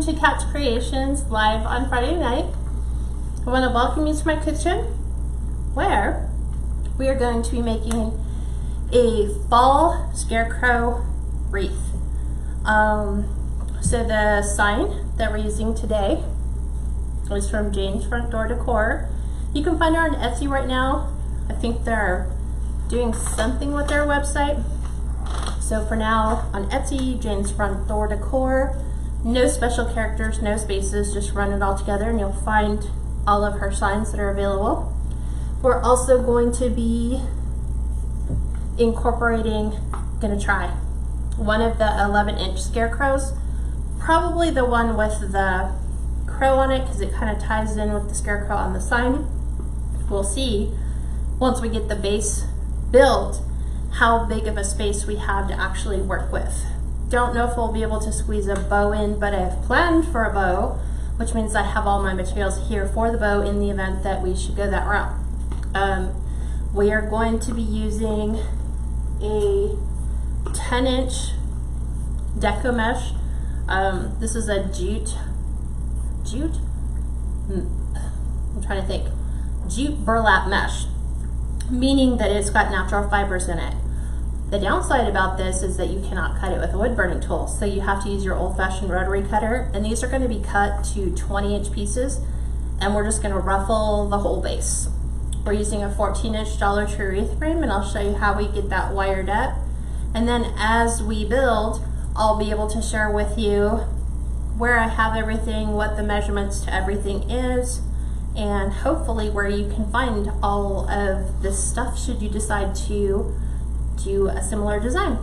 to Kats Creations live on Friday night. I want to welcome you to my kitchen where we are going to be making a Fall Scarecrow Wreath. So the sign that we're using today is from Jane's Front Door Decor. You can find her on Etsy right now. I think they're doing something with their website. So for now, on Etsy, Jane's Front Door Decor, no special characters, no spaces, just run it all together and you'll find all of her signs that are available. We're also going to be incorporating, gonna try one of the 11-inch scarecrows, probably the one with the crow on it because it kind of ties in with the scarecrow on the sign. We'll see once we get the base built how big of a space we have to actually work with. Don't know if we'll be able to squeeze a bow in, but I've planned for a bow, which means I have all my materials here for the bow in the event that we should go that route. We are going to be using a 10-inch Deco mesh. This is a jute? I'm trying to think. Jute burlap mesh, meaning that it's got natural fibers in it. The downside about this is that you cannot cut it with a wood burning tool, so you have to use your old-fashioned rotary cutter, and these are going to be cut to 20-inch pieces, and we're just going to ruffle the whole base. We're using a 14-inch Dollar Tree wreath frame, and I'll show you how we get that wired up. And then as we build, I'll be able to share with you where I have everything, what the measurements to everything is, and hopefully where you can find all of this stuff should you decide to do a similar design.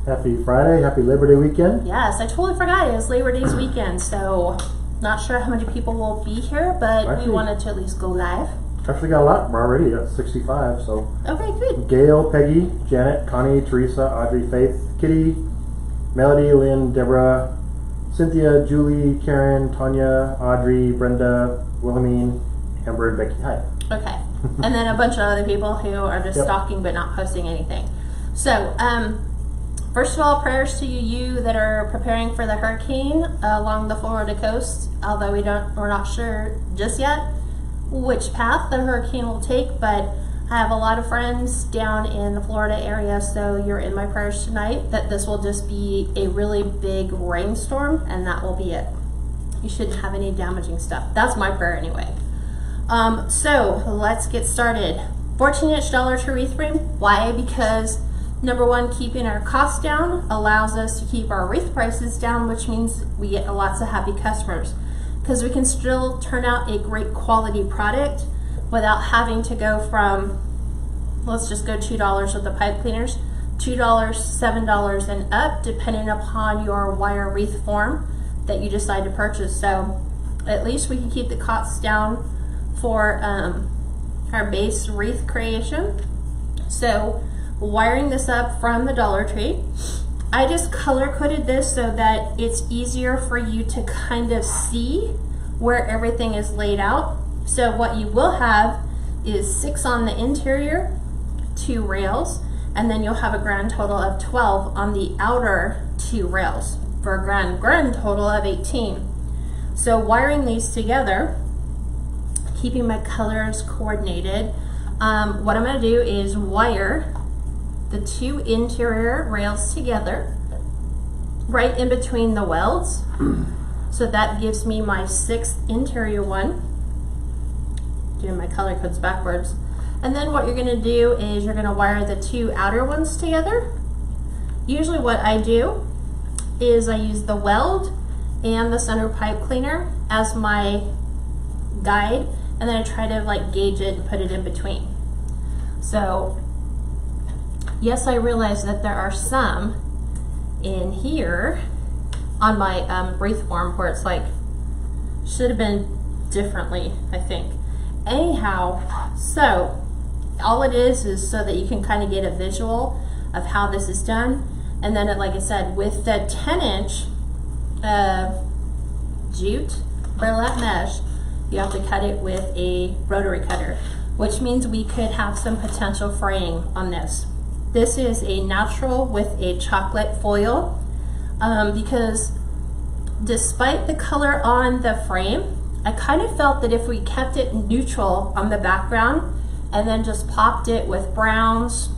Happy Friday, happy Labor Day weekend. Yes, I totally forgot it was Labor Day's weekend, so not sure how many people will be here, but we wanted to at least go live. Actually got a lot already at 65, so. Okay, good. Gail, Peggy, Janet, Connie, Teresa, Audrey, Faith, Kitty, Melody, Lynn, Deborah, Cynthia, Julie, Karen, Tanya, Audrey, Brenda, Wilhelmine, Amber, and Becky. Hi. Okay. And then a bunch of other people who are just stalking but not posting anything. So, first of all, prayers to you that are preparing for the hurricane along the Florida coast, although we're not sure just yet which path the hurricane will take, but I have a lot of friends down in the Florida area, so you're in my prayers tonight that this will just be a really big rainstorm and that will be it. You shouldn't have any damaging stuff. That's my prayer anyway. So let's get started. 14-inch Dollar Tree wreath frame. Why? Because number one, keeping our costs down allows us to keep our wreath prices down, which means we get lots of happy customers because we can still turn out a great quality product without having to go from, let's just go $2 with the pipe cleaners, $2, $7 and up, depending upon your wire wreath form that you decide to purchase. So at least we can keep the costs down for our base wreath creation. So wiring this up from the Dollar Tree, I just color coded this so that it's easier for you to kind of see where everything is laid out. So what you will have is 6 on the interior, 2 rails, and then you'll have a grand total of 12 on the outer 2 rails for a grand total of 18. So wiring these together, keeping my colors coordinated, what I'm going to do is wire the 2 interior rails together right in between the welds. So that gives me my 6th interior one. Doing my color codes backwards. And then what you're going to do is you're going to wire the 2 outer ones together. Usually what I do is I use the weld and the center pipe cleaner as my guide, and then I try to like gauge it and put it in between. So yes, I realize that there are some in here on my wreath form where it's like should have been differently, I think. Anyhow, so all it is so that you can kind of get a visual of how this is done. And then, like I said, with the 10-inch jute burlap mesh, you have to cut it with a rotary cutter, which means we could have some potential fraying on this. This is a natural with a chocolate foil because despite the color on the frame, I kind of felt that if we kept it neutral on the background and then just popped it with browns,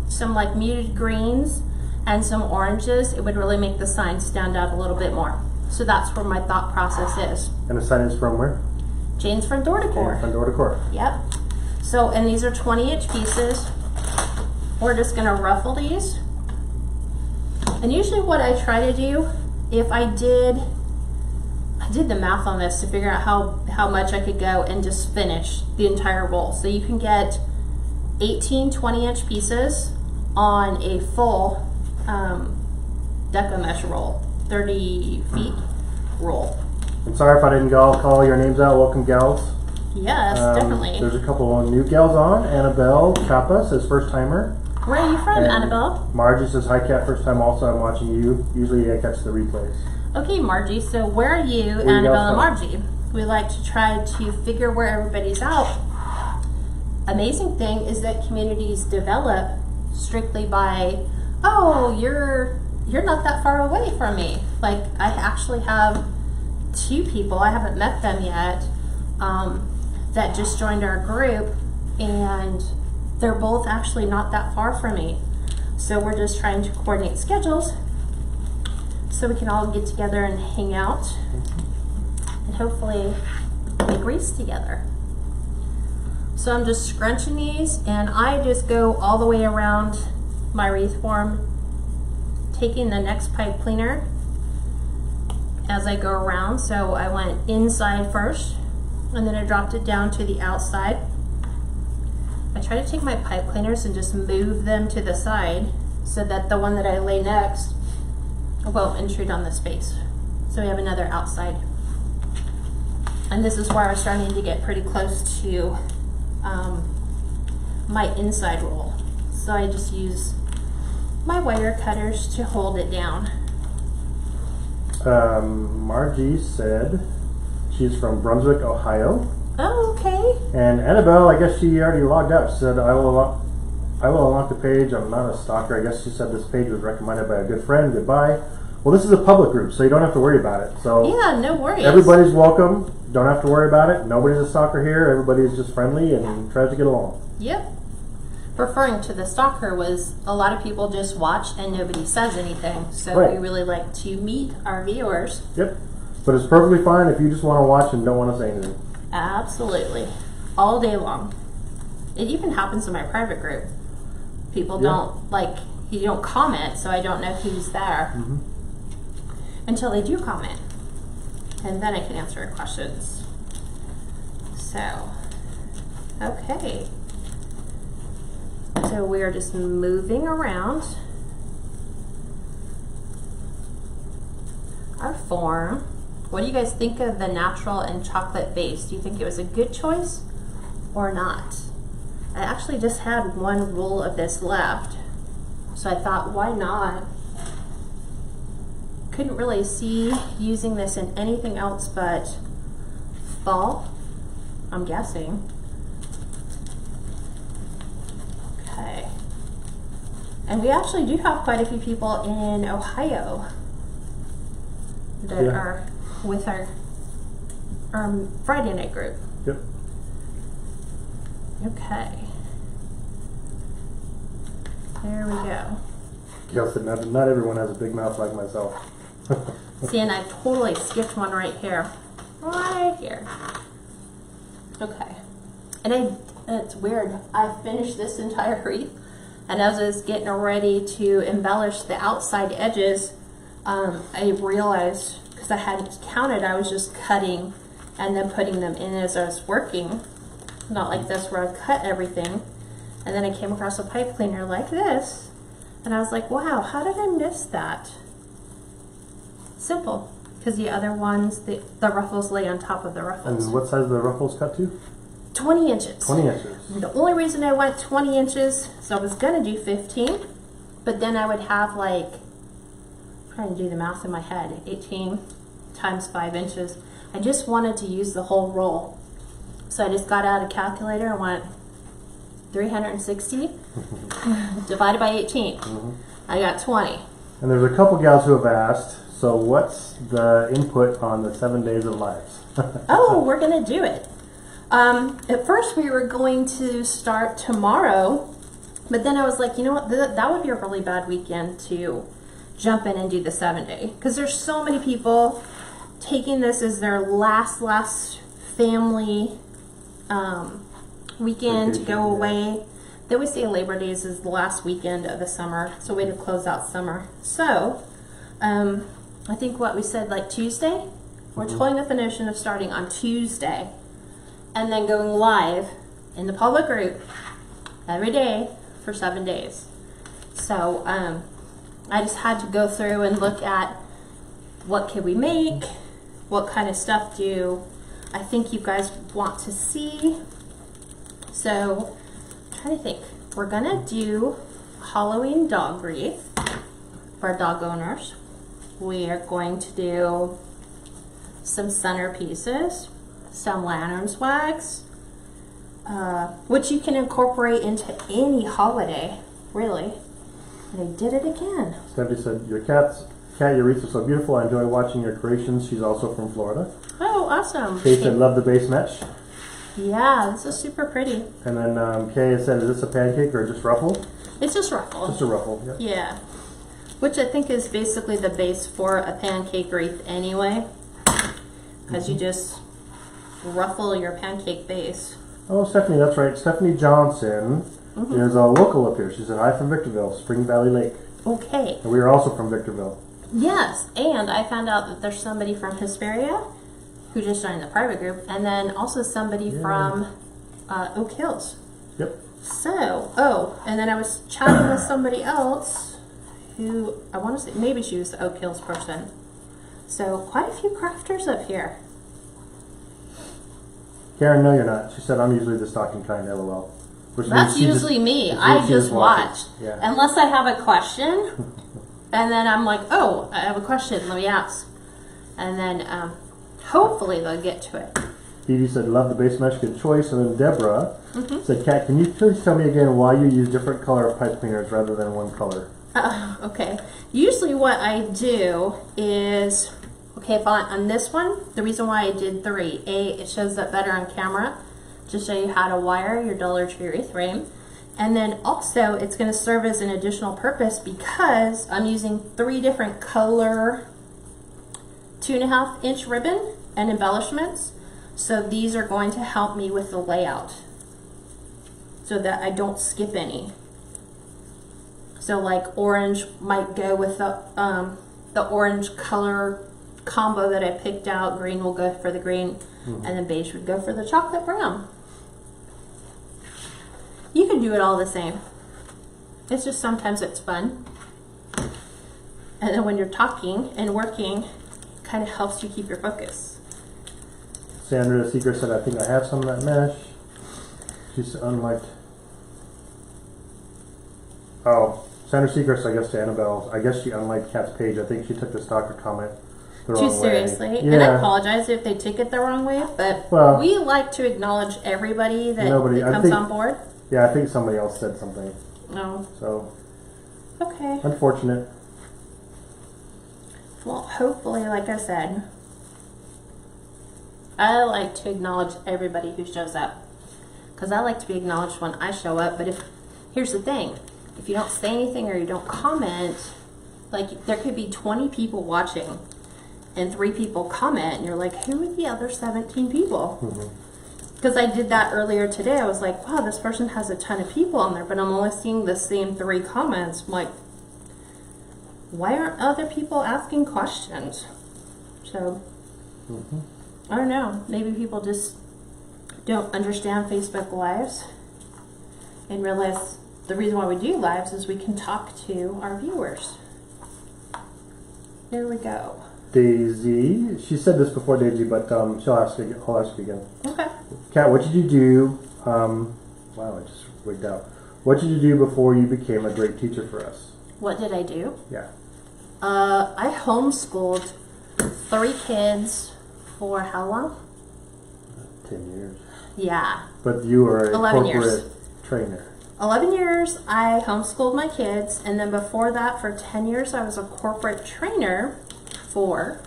some like muted greens, and some oranges, it would really make the sign stand out a little bit more. So that's where my thought process is. And the sign is from where? Jane's Front Door Decor. Jane's Front Door Decor. Yep. So, and these are 20-inch pieces. We're just gonna ruffle these. And usually what I try to do, if I did the math on this to figure out how much I could go and just finish the entire roll. So you can get 18 20-inch pieces on a full Deco mesh roll, 30 feet roll. I'm sorry if I didn't call your names out. Welcome, gals. Yes, definitely. There's a couple of new gals on. Annabelle Chapa says first timer. Where are you from, And Annabelle? Margie says hi, Kat. First time also. I'm watching you. Usually I catch the replays. Okay, Margie. So where are you, Annabelle and Margie? We like to try to figure where everybody's out. Amazing thing is that communities develop strictly by, oh, you're not that far away from me. Like, I actually have 2 people, I haven't met them yet, that just joined our group, and they're both actually not that far from me. So we're just trying to coordinate schedules so we can all get together and hang out and hopefully make wreaths together. So I'm just scrunching these, and I just go all the way around my wreath form, taking the next pipe cleaner as I go around. So I went inside first, and then I dropped it down to the outside. I try to take my pipe cleaners and just move them to the side so that the one that I lay next won't intrude on the space. So we have another outside. And this is where we're starting to get pretty close to my inside roll. So I just use my wire cutters to hold it down. Margie said she's from Brunswick, Ohio. Oh, okay. And Annabelle, I guess she already logged out. She said, I will unlock the page. I'm not a stalker. I guess she said this page was recommended by a good friend. Goodbye. Well, this is a public group, so you don't have to worry about it. So yeah, no worries. Everybody's welcome. Don't have to worry about it. Nobody's a stalker here. Everybody's just friendly and tries to get along. Yep. Referring to the stalker was a lot of people just watch and nobody says anything. So Right. we really like to meet our viewers. Yep. But it's perfectly fine if you just want to watch and don't want to say anything. Absolutely. All day long. It even happens in my private group. People don't, like, you don't comment, so I don't know who's there until they do comment. And then I can answer your questions. So, okay. So we are just moving around our form. What do you guys think of the natural and chocolate base? Do you think it was a good choice or not? I actually just had one roll of this left, so I thought, why not? Couldn't really see using this in anything else but fall, I'm guessing. Okay. And we actually do have quite a few people in Ohio that are with our Friday night group. Yep. Okay. There we go. Gail said, not everyone has a big mouth like myself. See, and I totally skipped one right here. Right here. Okay. And it's weird. I finished this entire wreath, and as I was getting ready to embellish the outside edges, I realized, because I hadn't counted, I was just cutting and then putting them in as I was working. Not like this where I cut everything. And then I came across a pipe cleaner like this, and I was like, wow, how did I miss that? Simple, because the other ones, the ruffles lay on top of the ruffles. And what size are the ruffles cut to? 20 inches. 20 inches. The only reason I went 20 inches, so I was gonna do 15, but then I would have like, I'm trying to do the math in my head, 18 times 5 inches. I just wanted to use the whole roll. So I just got out a calculator and went 360 divided by 18. I got 20. And there's a couple gals who have asked, So what's the input on the 7 days of lives? Oh, we're gonna do it. At first we were going to start tomorrow, but then I was like, you know what, that would be a really bad weekend to jump in and do the 7 day, because there's so many people taking this as their last family weekend to go away. They always say Labor Days is the last weekend of the summer, so way to close out summer. So I think what we said, like Tuesday, we're toying with the notion of starting on Tuesday and then going live in the public group every day for 7 days. So I just had to go through and look at what can we make, what kind of stuff do I think you guys want to see. So I'm trying to think. We're gonna do Halloween dog wreath for dog owners. We are going to do some centerpieces, some lantern swags, which you can incorporate into any holiday, really. And I did it again. Stephanie said, your wreaths are so beautiful. I enjoy watching your creations. She's also from Florida. Oh, awesome. Kay said, love the base mesh. Yeah, this is super pretty. And then Kay said, is this a pancake or just ruffle? It's just ruffle. Just a ruffle, yeah. Yeah. Which I think is basically the base for a pancake wreath anyway. Because you just ruffle your pancake base. Oh, Stephanie, that's right. Stephanie Johnson is a local up here. She said, hi from Victorville, Spring Valley Lake. Okay. And we are also from Victorville. Yes, and I found out that there's somebody from Hesperia who just joined the private group, and then also somebody from Oak Hills. Yep. So, and then I was chatting with somebody else who, I want to say, maybe she was the Oak Hills person. So, quite a few crafters up here. Karen, no, you're not. She said, I'm usually the stalking kind, LOL. That's usually me. I just watch. Yeah. Unless I have a question, and then I'm like, oh, I have a question, let me ask. And then hopefully they'll get to it. Evie said, love the base mesh, good choice. And then Deborah said, Kat, can you please tell me again why you use different color of pipe cleaners rather than one color? Okay. Usually what I do is, okay, if on this one, the reason why I did 3, it shows up better on camera to show you how to wire your Dollar Tree wreath frame. And then also it's going to serve as an additional purpose because I'm using 3 different color 2.5 inch ribbon and embellishments. So these are going to help me with the layout so that I don't skip any. So like orange might go with the orange color combo that I picked out. Green will go for the green, and then beige would go for the chocolate brown. You can do it all the same. It's just sometimes it's fun. And then when you're talking and working, it kind of helps you keep your focus. Sandra the Seeker said, I think I have some of that mesh. She's unliked. Oh, Sandra Seeker, I guess to Annabelle. I guess she unliked Kat's page. I think she took the stalker comment the wrong way. Too seriously. Yeah. And I apologize if they take it the wrong way, but we like to acknowledge everybody that comes on board. Yeah, I think somebody else said something. No. So. Okay. Unfortunate. Well, hopefully, like I said, I like to acknowledge everybody who shows up. Because I like to be acknowledged when I show up, but here's the thing. If you don't say anything or you don't comment, like there could be 20 people watching and 3 people comment and you're like, who are the other 17 people? Because I did that earlier today. I was like, wow, this person has a ton of people on there, but I'm only seeing the same 3 comments. I'm like, why aren't other people asking questions? So, I don't know. Maybe people just don't understand Facebook Lives and realize the reason why we do lives is we can talk to our viewers. There we go. Daisy, she said this before, Daisy, but I'll ask you again. Okay. Kat, what did you do? Wow, I just wigged out. What did you do before you became a great teacher for us? What did I do? Yeah. I homeschooled 3 kids for how long? 10 years. Yeah. But you were a 11 corporate years. trainer. 11 years I homeschooled my kids, and then before that for 10 years I was a corporate trainer for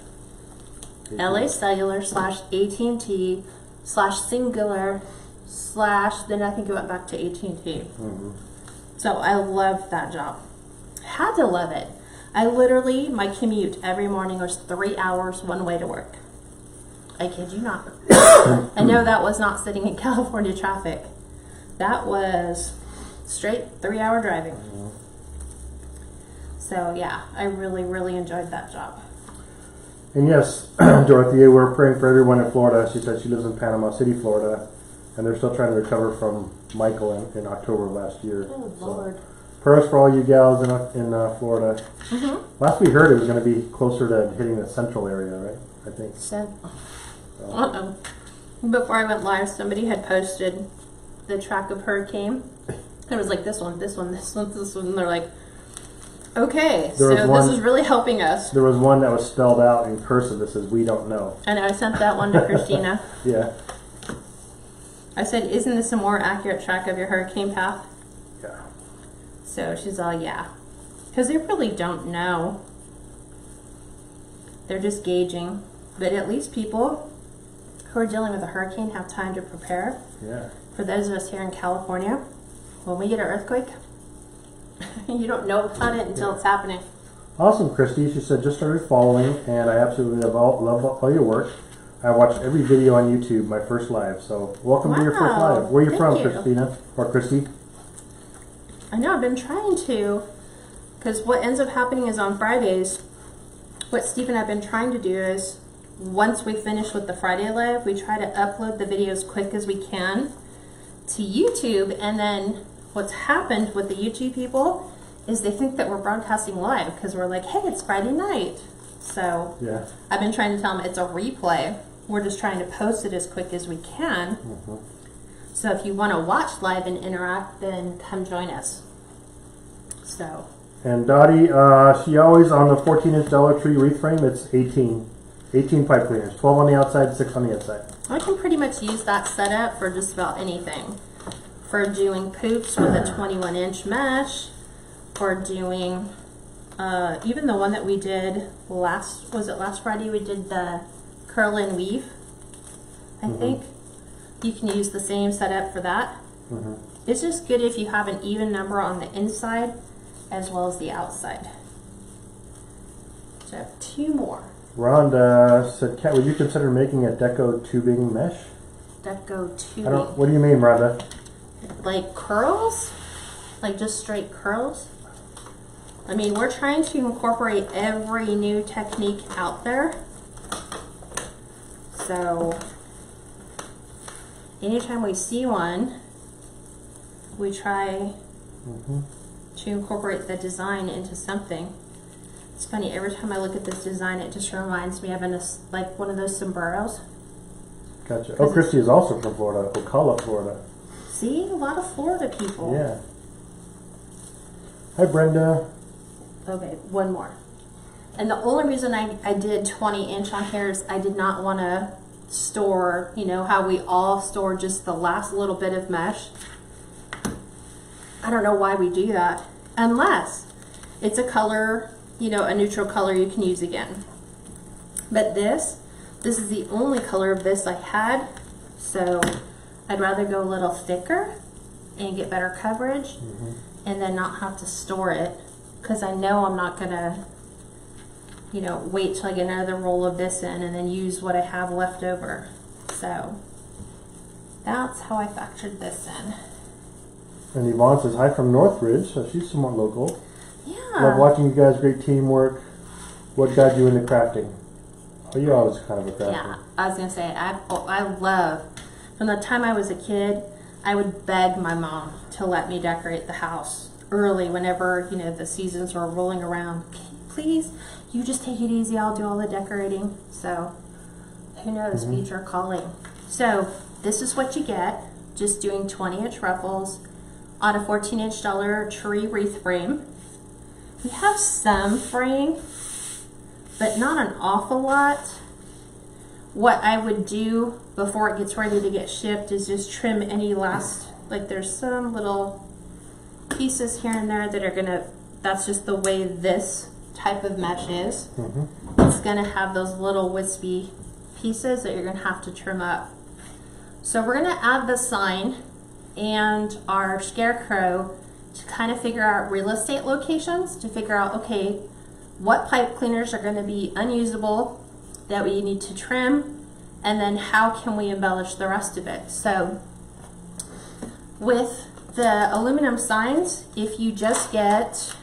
LA Cellular / AT&T / Singular / then I think it went back to AT&T. So I loved that job. Had to love it. I literally, my commute every morning was 3 hours one way to work. I kid you not. I know that was not sitting in California traffic. That was straight 3 hour driving. So yeah, I really, really enjoyed that job. And yes, Dorothea, we're praying for everyone in Florida. She said she lives in Panama City, Florida, and they're still trying to recover from Michael in October of last year. Oh, Lord. Prayers for all you gals in Florida. Last we heard, it was going to be closer to hitting the central area, right? I think. Before I went live, somebody had posted the track of hurricane. It was like this one, this one, this one, this one. And they're like, okay, so this is really helping us. There was one that was spelled out in cursive that says, "We don't know." And I sent that one to Christina. Yeah. I said, isn't this a more accurate track of your hurricane path? Yeah. So she's all, yeah. Because they really don't know. They're just gauging. But at least people who are dealing with a hurricane have time to prepare. Yeah. For those of us here in California, when we get an earthquake, you don't know about it until it's happening. Awesome, Christy. She said, just started following, and I absolutely love all your work. I watched every video on YouTube, my first live. So welcome to your first live. Where are you from, Christina? Or Christy? I know, I've been trying to, because what ends up happening is on Fridays, what Steve and I have been trying to do is, once we finish with the Friday live, we try to upload the videos quick as we can to YouTube, and then what's happened with the YouTube people is they think that we're broadcasting live because we're like, hey, it's Friday night. So yeah. I've been trying to tell them it's a replay. We're just trying to post it as quick as we can. So if you want to watch live and interact, then come join us. So. And Dottie, she always on the 14-inch Dollar Tree wreath frame. It's 18 pipe cleaners, 12 on the outside, 6 on the inside. I can pretty much use that setup for just about anything. For doing poops with a 21-inch mesh, or doing even the one that we did last Friday, we did the curl and weave, I think. You can use the same setup for that. It's just good if you have an even number on the inside as well as the outside. So I have 2 more. Rhonda said, Kat, would you consider making a Deco tubing mesh? Deco tubing. What do you mean, Rhonda? Like curls? Like just straight curls? I mean, we're trying to incorporate every new technique out there. So anytime we see one, we try to incorporate the design into something. It's funny, every time I look at this design, it just reminds me of like one of those sombreros. Gotcha. Oh, Christy is also from Florida, Ocala, Florida. See, a lot of Florida people. Yeah. Hi, Brenda. Okay, one more. And the only reason I did 20-inch on here is I did not want to store, you know, how we all store just the last little bit of mesh. I don't know why we do that. Unless it's a color, you know, a neutral color you can use again. But this is the only color of this I had. So I'd rather go a little thicker and get better coverage and then not have to store it. Because I know I'm not going to, you know, wait till I get another roll of this in and then use what I have left over. So that's how I factored this in. And Yvonne says, hi from Northridge, so she's somewhat local. Yeah. Love watching you guys, great teamwork. What got you into crafting? Oh, you're always kind of a crafter. Yeah, I was going to say, I love, from the time I was a kid, I would beg my mom to let me decorate the house early whenever, you know, the seasons were rolling around. Please, you just take it easy, I'll do all the decorating. So, who knows, future calling. So, this is what you get, just doing 20-inch ruffles on a 14-inch Dollar Tree wreath frame. We have some fraying, but not an awful lot. What I would do before it gets ready to get shipped is just trim any last, like there's some little pieces here and there that are gonna, that's just the way this type of mesh is, Mm-hmm. it's going to have those little wispy pieces that you're going to have to trim up. So we're going to add the sign and our scarecrow to kind of figure out real estate locations, to figure out, okay, what pipe cleaners are going to be unusable that we need to trim, and then how can we embellish the rest of it. So with the aluminum signs, if you just get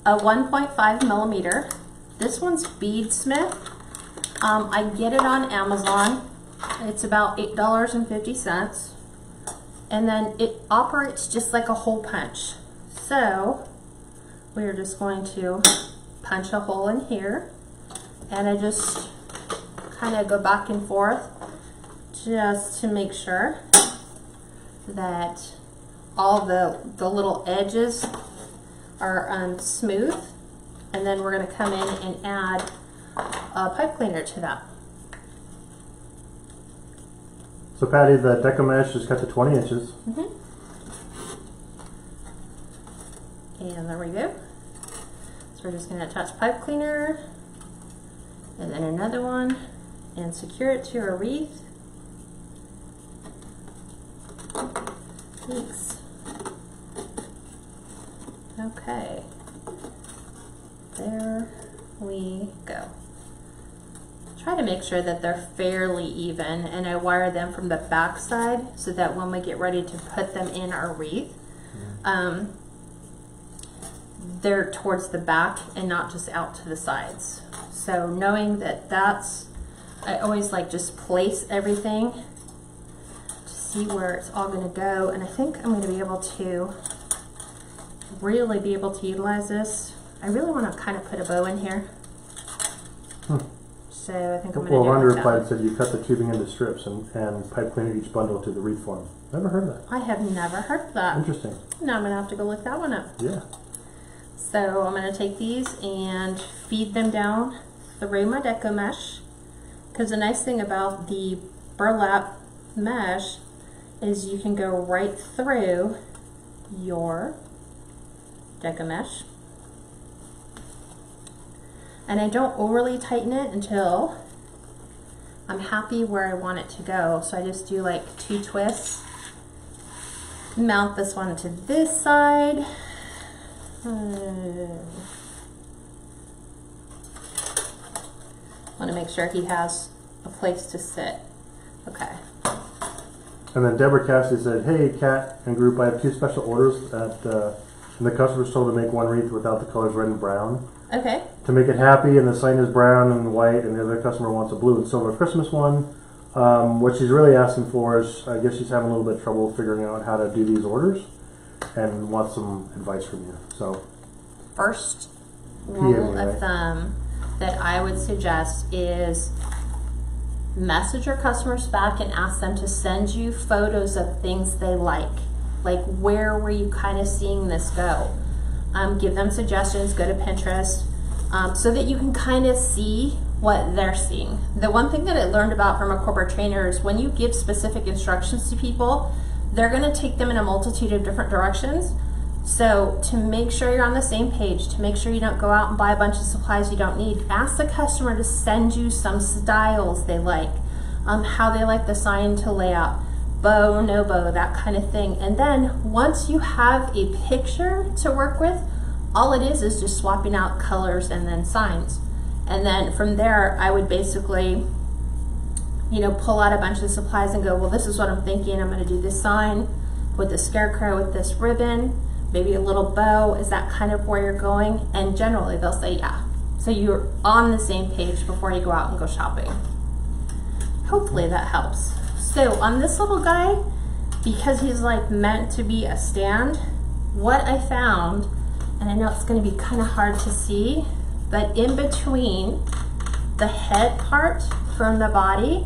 a 1.5 millimeter, this one's Beadsmith. I get it on Amazon. It's about $8.50. And then it operates just like a hole punch. So we're just going to punch a hole in here, and I just kind of go back and forth just to make sure that all the little edges are smooth. And then we're going to come in and add a pipe cleaner to that. So Patty, the Deco mesh is cut to 20 inches. Mm-hmm. And there we go. So we're just going to attach pipe cleaner, and then another one, and secure it to a wreath. Thanks. Okay. There we go. Try to make sure that they're fairly even, and I wire them from the back side so that when we get ready to put them in our wreath, they're towards the back and not just out to the sides. So knowing that I always like just place everything to see where it's all going to go, and I think I'm going to be able to really be able to utilize this. I really want to kind of put a bow in here. So I think I'm going to do Well, Ronda it like replied, that. said you cut the tubing into strips and pipe cleaner each bundle to the wreath form. Never heard of that. I have never heard of that. Interesting. Now I'm going to have to go look that one up. Yeah. So I'm going to take these and feed them down through my Deco mesh, because the nice thing about the burlap mesh is you can go right through your Deco mesh. And I don't overly tighten it until I'm happy where I want it to go. So I just do like 2 twists. Mount this one to this side. Want to make sure he has a place to sit. Okay. And then Deborah Cassidy said, hey, Kat and group, I have 2 special orders and the customer's told to make one wreath without the colors red and brown. Okay. To make it happy, and the sign is brown and white, and the other customer wants a blue and silver Christmas one. What she's really asking for is, I guess she's having a little bit of trouble figuring out how to do these orders and wants some advice from you. So, First rule of thumb that I would suggest is message your customers back and ask them to send you photos of things they like. Like, where were you kind of seeing this go? Give them suggestions, go to Pinterest, so that you can kind of see what they're seeing. The one thing that I learned about from a corporate trainer is when you give specific instructions to people, they're going to take them in a multitude of different directions. So to make sure you're on the same page, to make sure you don't go out and buy a bunch of supplies you don't need, ask the customer to send you some styles they like, how they like the sign to lay out, bow, no bow, that kind of thing. And then once you have a picture to work with, all it is just swapping out colors and then signs. And then from there, I would basically, pull out a bunch of supplies and go, well, this is what I'm thinking. I'm going to do this sign with the scarecrow with this ribbon, maybe a little bow. Is that kind of where you're going? And generally they'll say, yeah. So you're on the same page before you go out and go shopping. Hopefully that helps. So on this little guy, because he's like meant to be a stand, what I found, and I know it's going to be kind of hard to see, but in between the head part from the body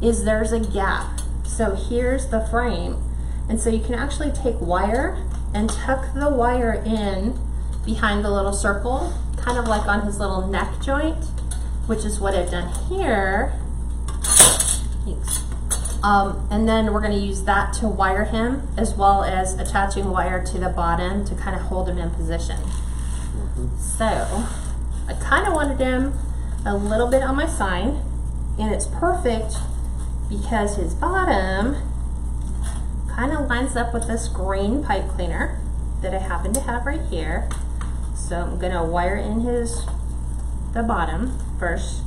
there's a gap. So here's the frame. And so you can actually take wire and tuck the wire in behind the little circle, kind of like on his little neck joint, which is what I've done here. Thanks. And then we're going to use that to wire him, as well as attaching wire to the bottom to kind of hold him in position. So I kind of wanted him a little bit on my sign, and it's perfect because his bottom kind of lines up with this green pipe cleaner that I happen to have right here. So I'm gonna wire in the bottom first,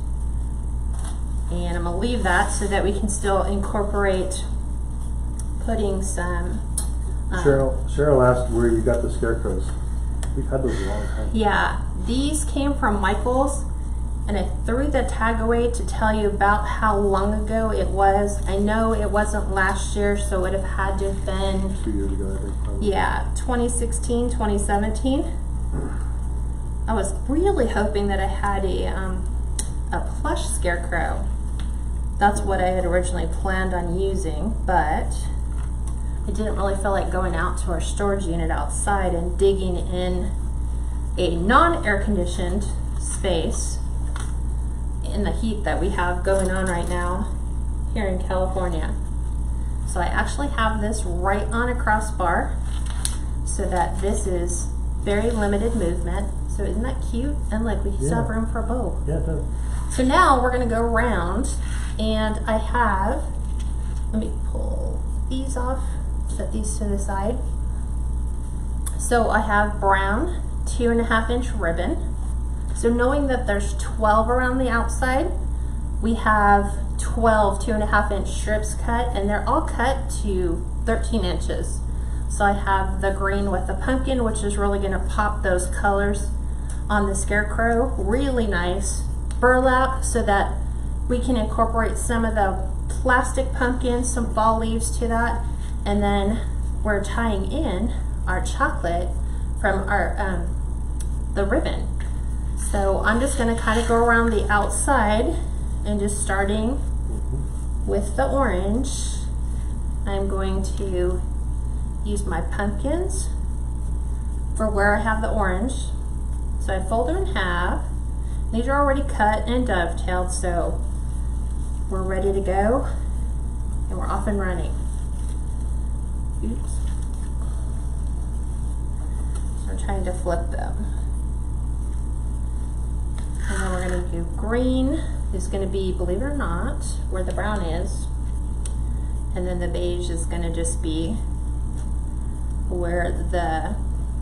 and I'm gonna leave that so that we can still incorporate putting some. Cheryl asked where you got the scarecrows. We've had those a long time. Yeah, these came from Michael's, and I threw the tag away to tell you about how long ago it was. I know it wasn't last year, so it would have had to have been 2 years ago, I think. Probably. Yeah, 2016, 2017. I was really hoping that I had a plush scarecrow. That's what I had originally planned on using, but I didn't really feel like going out to our storage unit outside and digging in a non-air conditioned space in the heat that we have going on right now here in California. So I actually have this right on a crossbar so that this is very limited movement. So isn't that cute? And like we still have room for a bow. Yeah, it does. So now we're gonna go around, and I have, let me pull these off, set these to the side. So I have brown 2.5 inch ribbon. So knowing that there's 12 around the outside, we have 12 2.5 inch strips cut, and they're all cut to 13 inches. So I have the green with the pumpkin, which is really gonna pop those colors on the scarecrow. Really nice burlap so that we can incorporate some of the plastic pumpkins, some fall leaves to that, and then we're tying in our chocolate from our the ribbon. So I'm just gonna kind of go around the outside and just starting with the orange, I'm going to use my pumpkins for where I have the orange. So I fold them in half. These are already cut and dovetailed, so we're ready to go, and we're off and running. Oops. So I'm trying to flip them. And then we're gonna do green is gonna be, believe it or not, where the brown is. And then the beige is gonna just be where the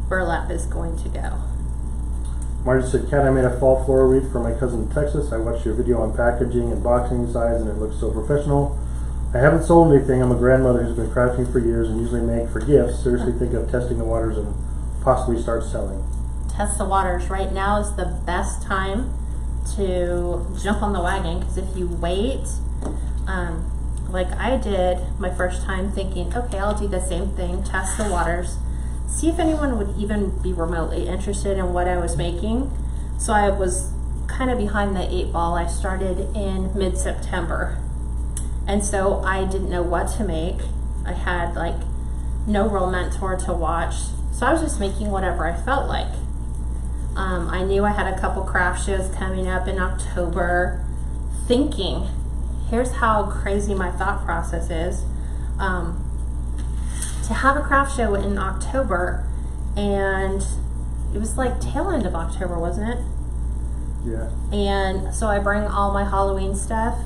burlap is going to go. Margie said, Kat, I made a fall floral wreath for my cousin in Texas. I watched your video on packaging and boxing size, and it looks so professional. I haven't sold anything. I'm a grandmother who's been crafting for years and usually make for gifts. Seriously think of testing the waters and possibly start selling. Test the waters. Right now is the best time to jump on the wagon, because if you wait, like I did my first time, thinking, okay, I'll do the same thing, test the waters, see if anyone would even be remotely interested in what I was making. So I was kind of behind the 8 ball. I started in mid-September, and so I didn't know what to make. I had like no real mentor to watch, so I was just making whatever I felt like. I knew I had a couple craft shows coming up in October, thinking, here's how crazy my thought process is. To have a craft show in October, and it was like tail end of October, wasn't it? Yeah. And so I bring all my Halloween stuff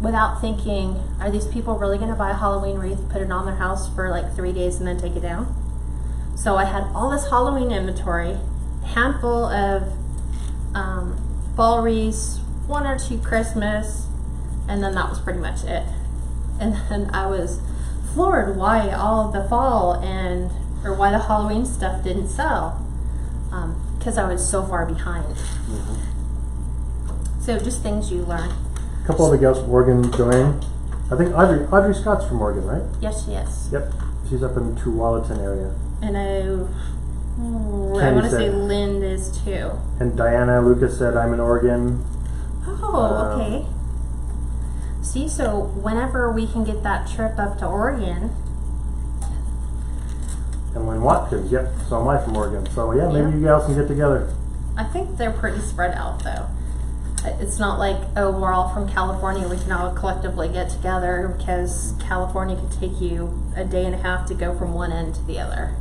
without thinking, are these people really gonna buy a Halloween wreath, put it on their house for like 3 days and then take it down? So I had all this Halloween inventory, handful of fall wreaths, 1 or 2 Christmas, and then that was pretty much it. And then I was floored why all the fall or why the Halloween stuff didn't sell, because I was so far behind. So just things you learn. A couple other gals from Oregon joined. I think Audrey Scott's from Oregon, right? Yes, she is. Yep. She's up in Tualatin area. And I want to say Lynn is too. And Diana Lucas said, I'm in Oregon. Oh, okay. See, so whenever we can get that trip up to Oregon. And Lynn Watkins, yep, so am I from Oregon. So yeah, maybe you gals can get together. I think they're pretty spread out though. It's not like, oh, we're all from California, we can all collectively get together, because California could take you a day and a half to go from one end to the other.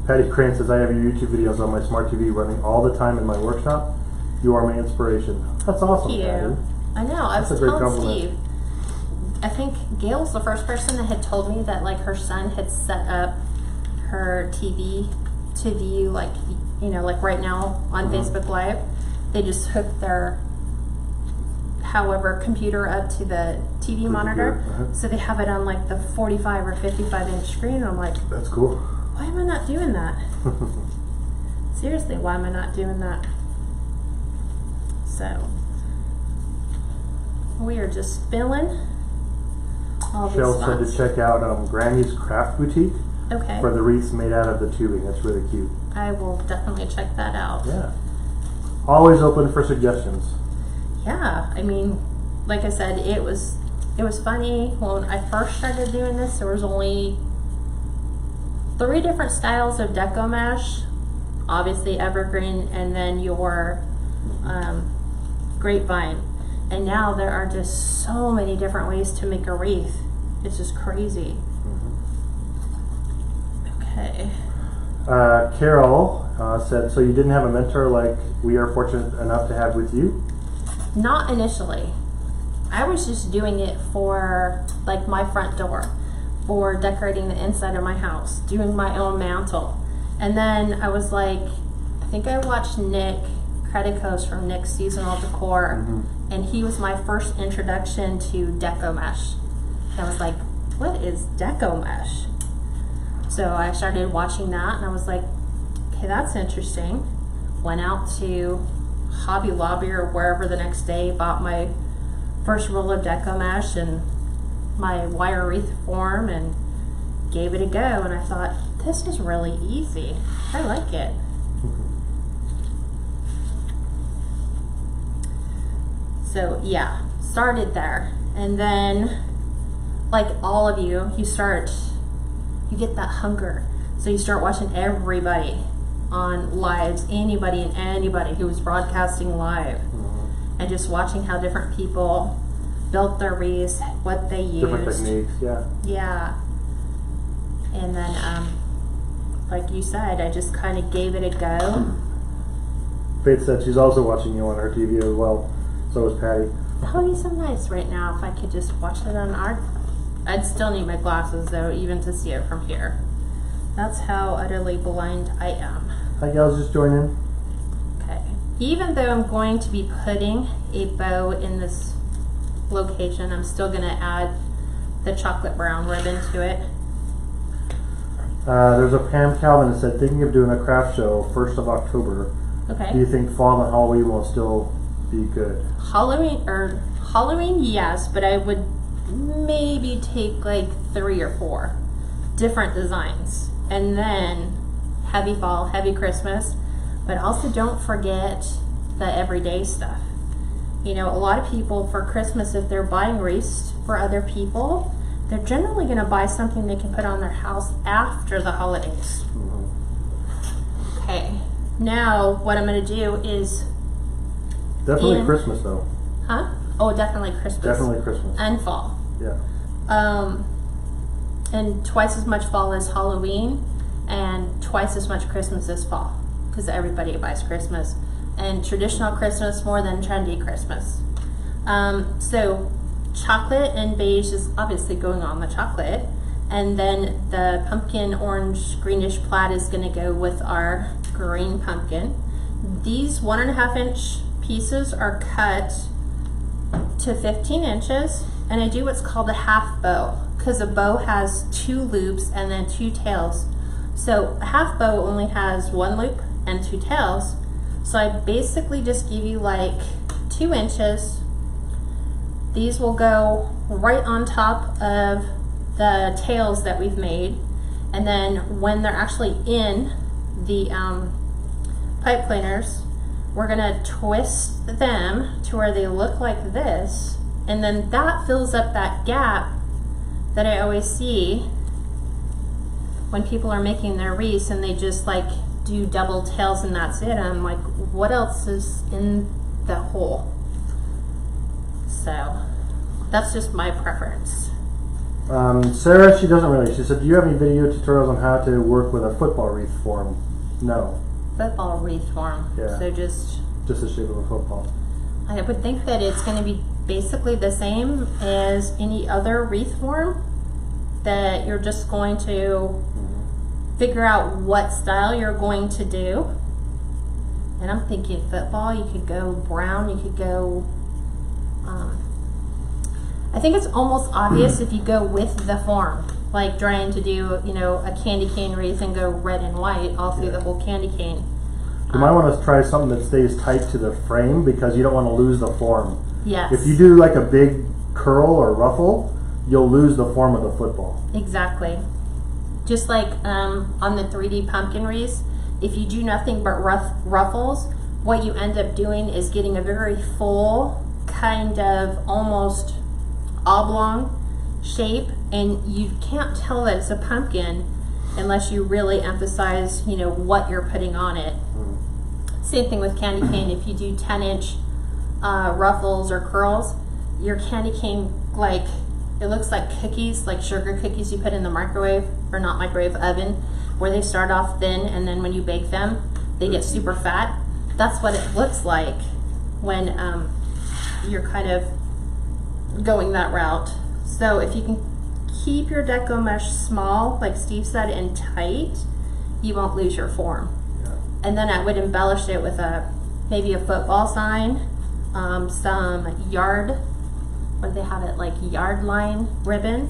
Patty Crane says, I have your YouTube videos on my smart TV running all the time in my workshop. You are my inspiration. That's awesome, Thank you. Patty. I know. I That's was a great telling compliment. Steve. I think Gail's the first person that had told me that like her son had set up her TV to view like, you know, like right now on Facebook Live. They just hooked their computer up to the TV monitor. So they have it on like the 45 or 55 inch screen. And I'm like, That's cool. why am I not doing that? Seriously, why am I not doing that? So we are just filling all these Shell said to spots. check out Granny's Craft Boutique Okay. for the wreaths made out of the tubing. That's really cute. I will definitely check that out. Yeah. Always open for suggestions. Yeah, I mean, like I said, it was funny when I first started doing this. There was only 3 different styles of deco mesh, obviously evergreen, and then your grapevine. And now there are just so many different ways to make a wreath. It's just crazy. Okay. Carol said, so you didn't have a mentor like we are fortunate enough to have with you? Not initially. I was just doing it for like my front door, for decorating the inside of my house, doing my own mantle. And then I was like, I think I watched Nick Creticos from Nick's Seasonal Decor, and he was my first introduction to Deco mesh. And I was like, what is Deco mesh? So I started watching that and I was like, okay, that's interesting. Went out to Hobby Lobby or wherever the next day, bought my first roll of Deco mesh and my wire wreath form and gave it a go. And I thought, this is really easy. I like it. So yeah, started there. And then, like all of you, you get that hunger. So you start watching everybody on lives, anybody and anybody who was broadcasting live, and just watching how different people built their wreaths, what they used. Different techniques, yeah. Yeah. And then, like you said, I just kind of gave it a go. Faith said she's also watching you on her TV as well. So is Patty. That would be so nice right now if I could just watch it on our... I'd still need my glasses though, even to see it from here. That's how utterly blind I am. Hi gals, just join in. Okay. Even though I'm going to be putting a bow in this location, I'm still going to add the chocolate brown ribbon to it. There's a Pam Calvin that said, thinking of doing a craft show 1st of October. Okay. Do you think fall and Halloween will still be good? Halloween, yes, but I would maybe take like 3 or 4 different designs, and then heavy fall, heavy Christmas. But also don't forget the everyday stuff. You know, a lot of people for Christmas, if they're buying wreaths for other people, they're generally going to buy something they can put on their house after the holidays. Okay, now what I'm going to do is... Definitely Christmas though. Huh? Oh, definitely Christmas. Definitely Christmas. And fall. Yeah. And twice as much fall as Halloween, and twice as much Christmas as fall, because everybody buys Christmas, and traditional Christmas more than trendy Christmas. So chocolate and beige is obviously going on the chocolate, and then the pumpkin orange greenish plaid is going to go with our green pumpkin. These 1.5 inch pieces are cut to 15 inches, and I do what's called a half bow, because a bow has 2 loops and then 2 tails. So a half bow only has 1 loop and 2 tails. So I basically just give you like 2 inches. These will go right on top of the tails that we've made, and then when they're actually in the pipe cleaners, we're gonna twist them to where they look like this, and then that fills up that gap that I always see when people are making their wreaths and they just like do double tails and that's it. I'm like, what else is in the hole? So that's just my preference. Sarah, she doesn't really. She said, do you have any video tutorials on how to work with a football wreath form? No. Football wreath form. Yeah. So just the shape of a football. I would think that it's going to be basically the same as any other wreath form, that you're just going to figure out what style you're going to do. And I'm thinking football, you could go brown, you could go, I think it's almost obvious if you go with the form, like trying to do, you know, a candy cane wreath and go red and white all through the whole candy cane. You might want to try something that stays tight to the frame because you don't want to lose the form. Yes. If you do like a big curl or ruffle, you'll lose the form of the football. Exactly. Just like on the 3D pumpkin wreaths, if you do nothing but ruffles, what you end up doing is getting a very full, kind of almost oblong shape, and you can't tell that it's a pumpkin unless you really emphasize, you know, what you're putting on it. Same thing with candy cane. If you do 10-inch ruffles or curls, your candy cane, like, it looks like cookies, like sugar cookies you put in the microwave, or not microwave, oven, where they start off thin and then when you bake them, they get super fat. That's what it looks like when you're kind of going that route. So if you can keep your deco mesh small, like Steve said, and tight, you won't lose your form. And then I would embellish it with maybe a football sign, some yard, what do they have it, like yard line ribbon.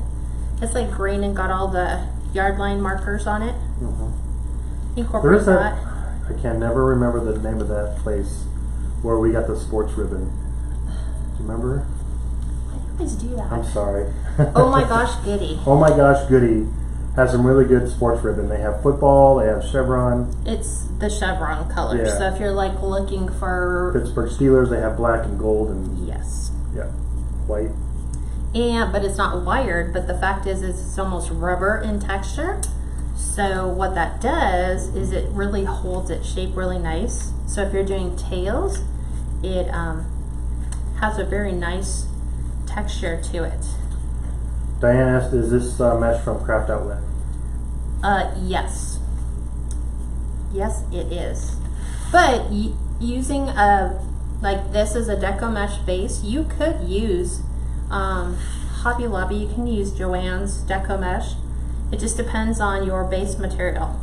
It's like green and got all the yard line markers on it. Incorporate that. I can never remember the name of that place where we got the sports ribbon. Do you remember? I always do that. I'm sorry. Oh my gosh, goody. Oh my gosh, goody has some really good sports ribbon. They have football, they have chevron. It's the chevron colors. Yeah. So if you're like looking for Pittsburgh Steelers, they have black and gold and yes, white. and but it's not wired. But the fact is, it's almost rubber in texture. So what that does is it really holds its shape really nice. So if you're doing tails, it has a very nice texture to it. Diane asked, is this mesh from Craft Outlet? Yes. Yes, it is. But using like this as a deco mesh base, you could use Hobby Lobby, you can use Joann's deco mesh. It just depends on your base material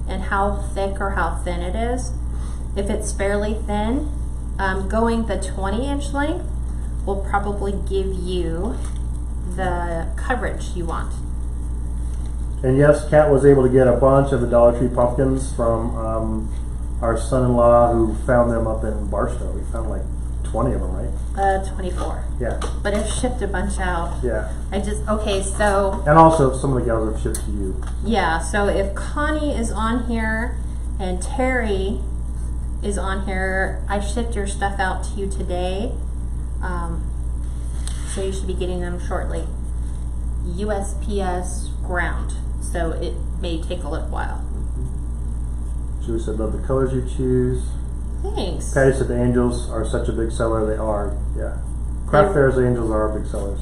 and how thick or how thin it is. If it's fairly thin, going the 20-inch length will probably give you the coverage you want. And yes, Kat was able to get a bunch of the Dollar Tree pumpkins from our son-in-law who found them up in Barstow. We found like 20 of them, right? 24. Yeah. But I've shipped a bunch out. Yeah. Okay, so. And also some of the gals have shipped to you. Yeah, so if Connie is on here and Terry is on here, I shipped your stuff out to you today. So you should be getting them shortly. USPS ground, so it may take a little while. Julie said, love the colors you choose. Thanks. Patty said the angels are such a big seller. They are, yeah. Craft fairs, angels are big sellers.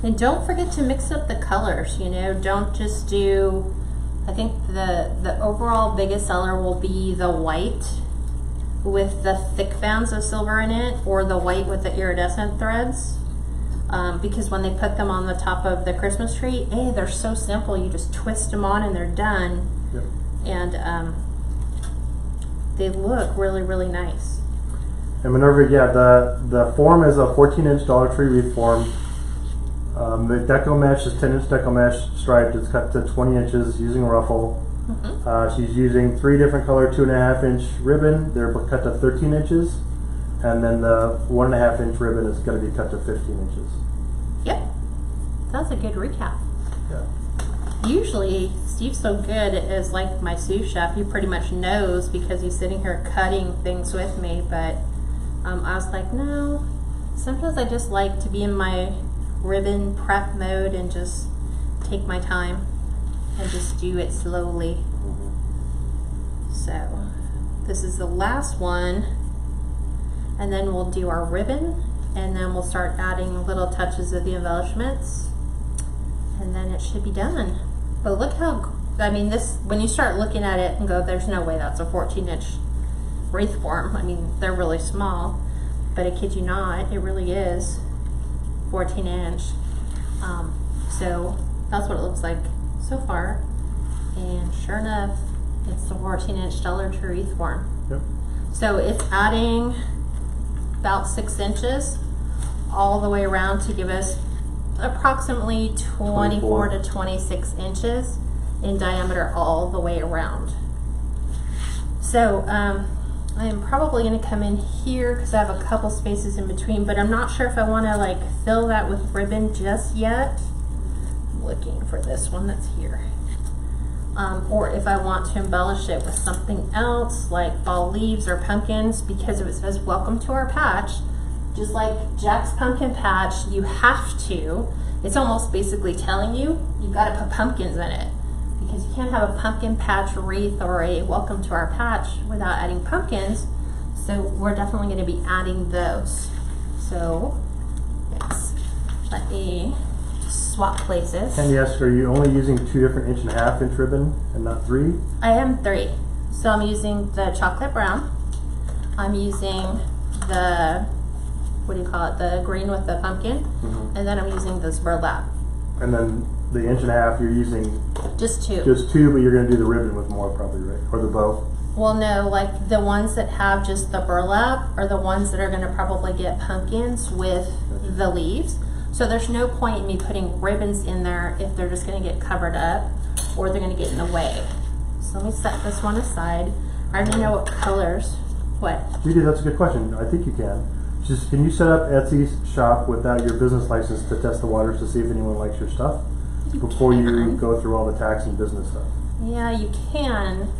And don't forget to mix up the colors, you know, don't just do, I think the overall biggest seller will be the white with the thick bands of silver in it, or the white with the iridescent threads. Because when they put them on the top of the Christmas tree, they're so simple. You just twist them on and they're done. Yep. And they look really, really nice. And Minerva, yeah, the form is a 14-inch Dollar Tree wreath form. The deco mesh is 10-inch deco mesh striped. It's cut to 20 inches using a ruffle. She's using 3 different color 2.5-inch ribbon. They're cut to 13 inches. And then the 1.5-inch ribbon is going to be cut to 15 inches. Yep. That's a good recap. Yeah. Usually, Steve's so good as like my sous chef. He pretty much knows because he's sitting here cutting things with me. But I was like, no. Sometimes I just like to be in my ribbon prep mode and just take my time and just do it slowly. So this is the last one. And then we'll do our ribbon, and then we'll start adding little touches of the embellishments. and then it should be done. But look how, I mean, this, when you start looking at it and go, there's no way that's a 14-inch wreath form. I mean, they're really small, but I kid you not, it really is 14-inch. So that's what it looks like so far. And sure enough, it's the 14-inch Dollar Tree wreath form. Yep. So it's adding about 6 inches all the way around to give us approximately 24 to 26 inches in diameter all the way around. So I am probably going to come in here because I have a couple spaces in between, but I'm not sure if I want to like fill that with ribbon just yet. I'm looking for this one that's here. Or if I want to embellish it with something else like fall leaves or pumpkins, because if it says welcome to our patch, just like Jack's pumpkin patch, you have to, it's almost basically telling you, you've got to put pumpkins in it, because you can't have a pumpkin patch wreath or a welcome to our patch without adding pumpkins. So we're definitely going to be adding those. So yes, let me swap places. And yes, are you only using 2 different 1.5-inch ribbon and not 3? I am 3. So I'm using the chocolate brown. I'm using the, what do you call it, the green with the pumpkin. And then I'm using this burlap. And then the 1.5 you're using Just 2. just 2, but you're going to do the ribbon with more probably, right? Or the bow? Well, no, like the ones that have just the burlap are the ones that are going to probably get pumpkins with the leaves. So there's no point in me putting ribbons in there if they're just going to get covered up or they're going to get in the way. So let me set this one aside. I already know what colors. What? You do, that's a good question. I think you can. Just, can you set up Etsy's shop without your business license to test the waters to see if anyone likes your stuff before you go through all the tax and business stuff? Yeah, you can.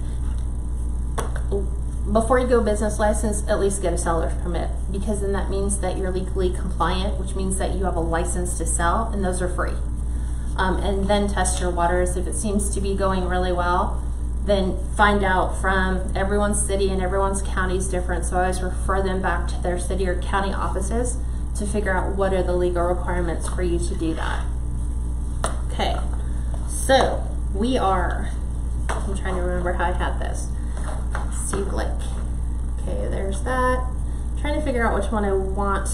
Before you go business license, at least get a seller's permit, because then that means that you're legally compliant, which means that you have a license to sell, and those are free. And then test your waters. If it seems to be going really well, then find out from everyone's city, and everyone's county is different, so I always refer them back to their city or county offices to figure out what are the legal requirements for you to do that. Okay, so we are, I'm trying to remember how I had this. See, like, okay, there's that. I'm trying to figure out which one I want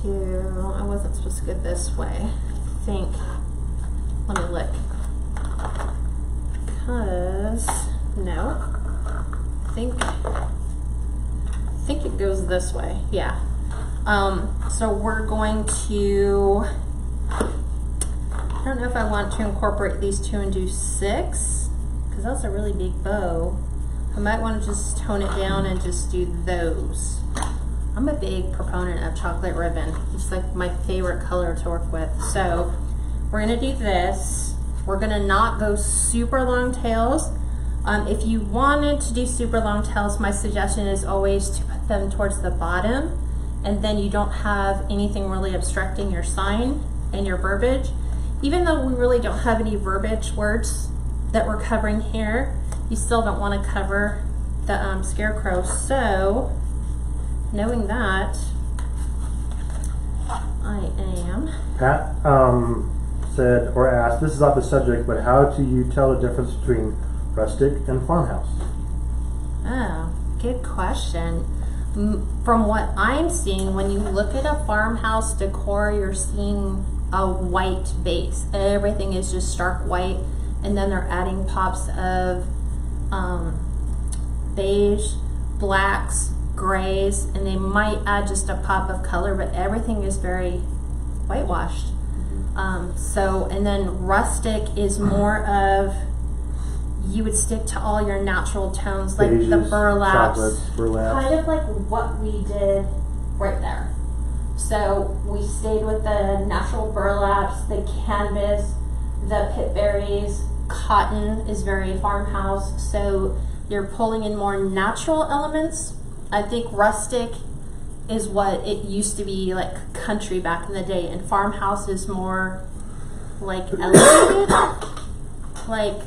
to, I wasn't supposed to go this way, I think. Let me look. Because, no, I think it goes this way, yeah. So we're going to, I don't know if I want to incorporate these 2 and do 6, because that's a really big bow. I might want to just tone it down and just do those. I'm a big proponent of chocolate ribbon. It's like my favorite color to work with. So we're gonna do this. We're gonna not go super long tails. If you wanted to do super long tails, my suggestion is always to put them towards the bottom, and then you don't have anything really obstructing your sign and your verbiage. Even though we really don't have any verbiage words that we're covering here, you still don't want to cover the scarecrow. So knowing that, I am. Pat said or asked, this is off the subject, but how do you tell the difference between rustic and farmhouse? Oh, good question. From what I'm seeing, when you look at a farmhouse decor, you're seeing a white base. Everything is just stark white, and then they're adding pops of beige, blacks, grays, and they might add just a pop of color, but everything is very whitewashed. And then rustic is more of, you would stick to all your natural tones, like Beiges, the burlaps, burlaps, kind of like what we did right there. So we stayed with the natural burlaps, the canvas, the pit berries. Cotton is very farmhouse, so you're pulling in more natural elements. I think rustic is what it used to be, like country back in the day, and farmhouse is more like elevated, like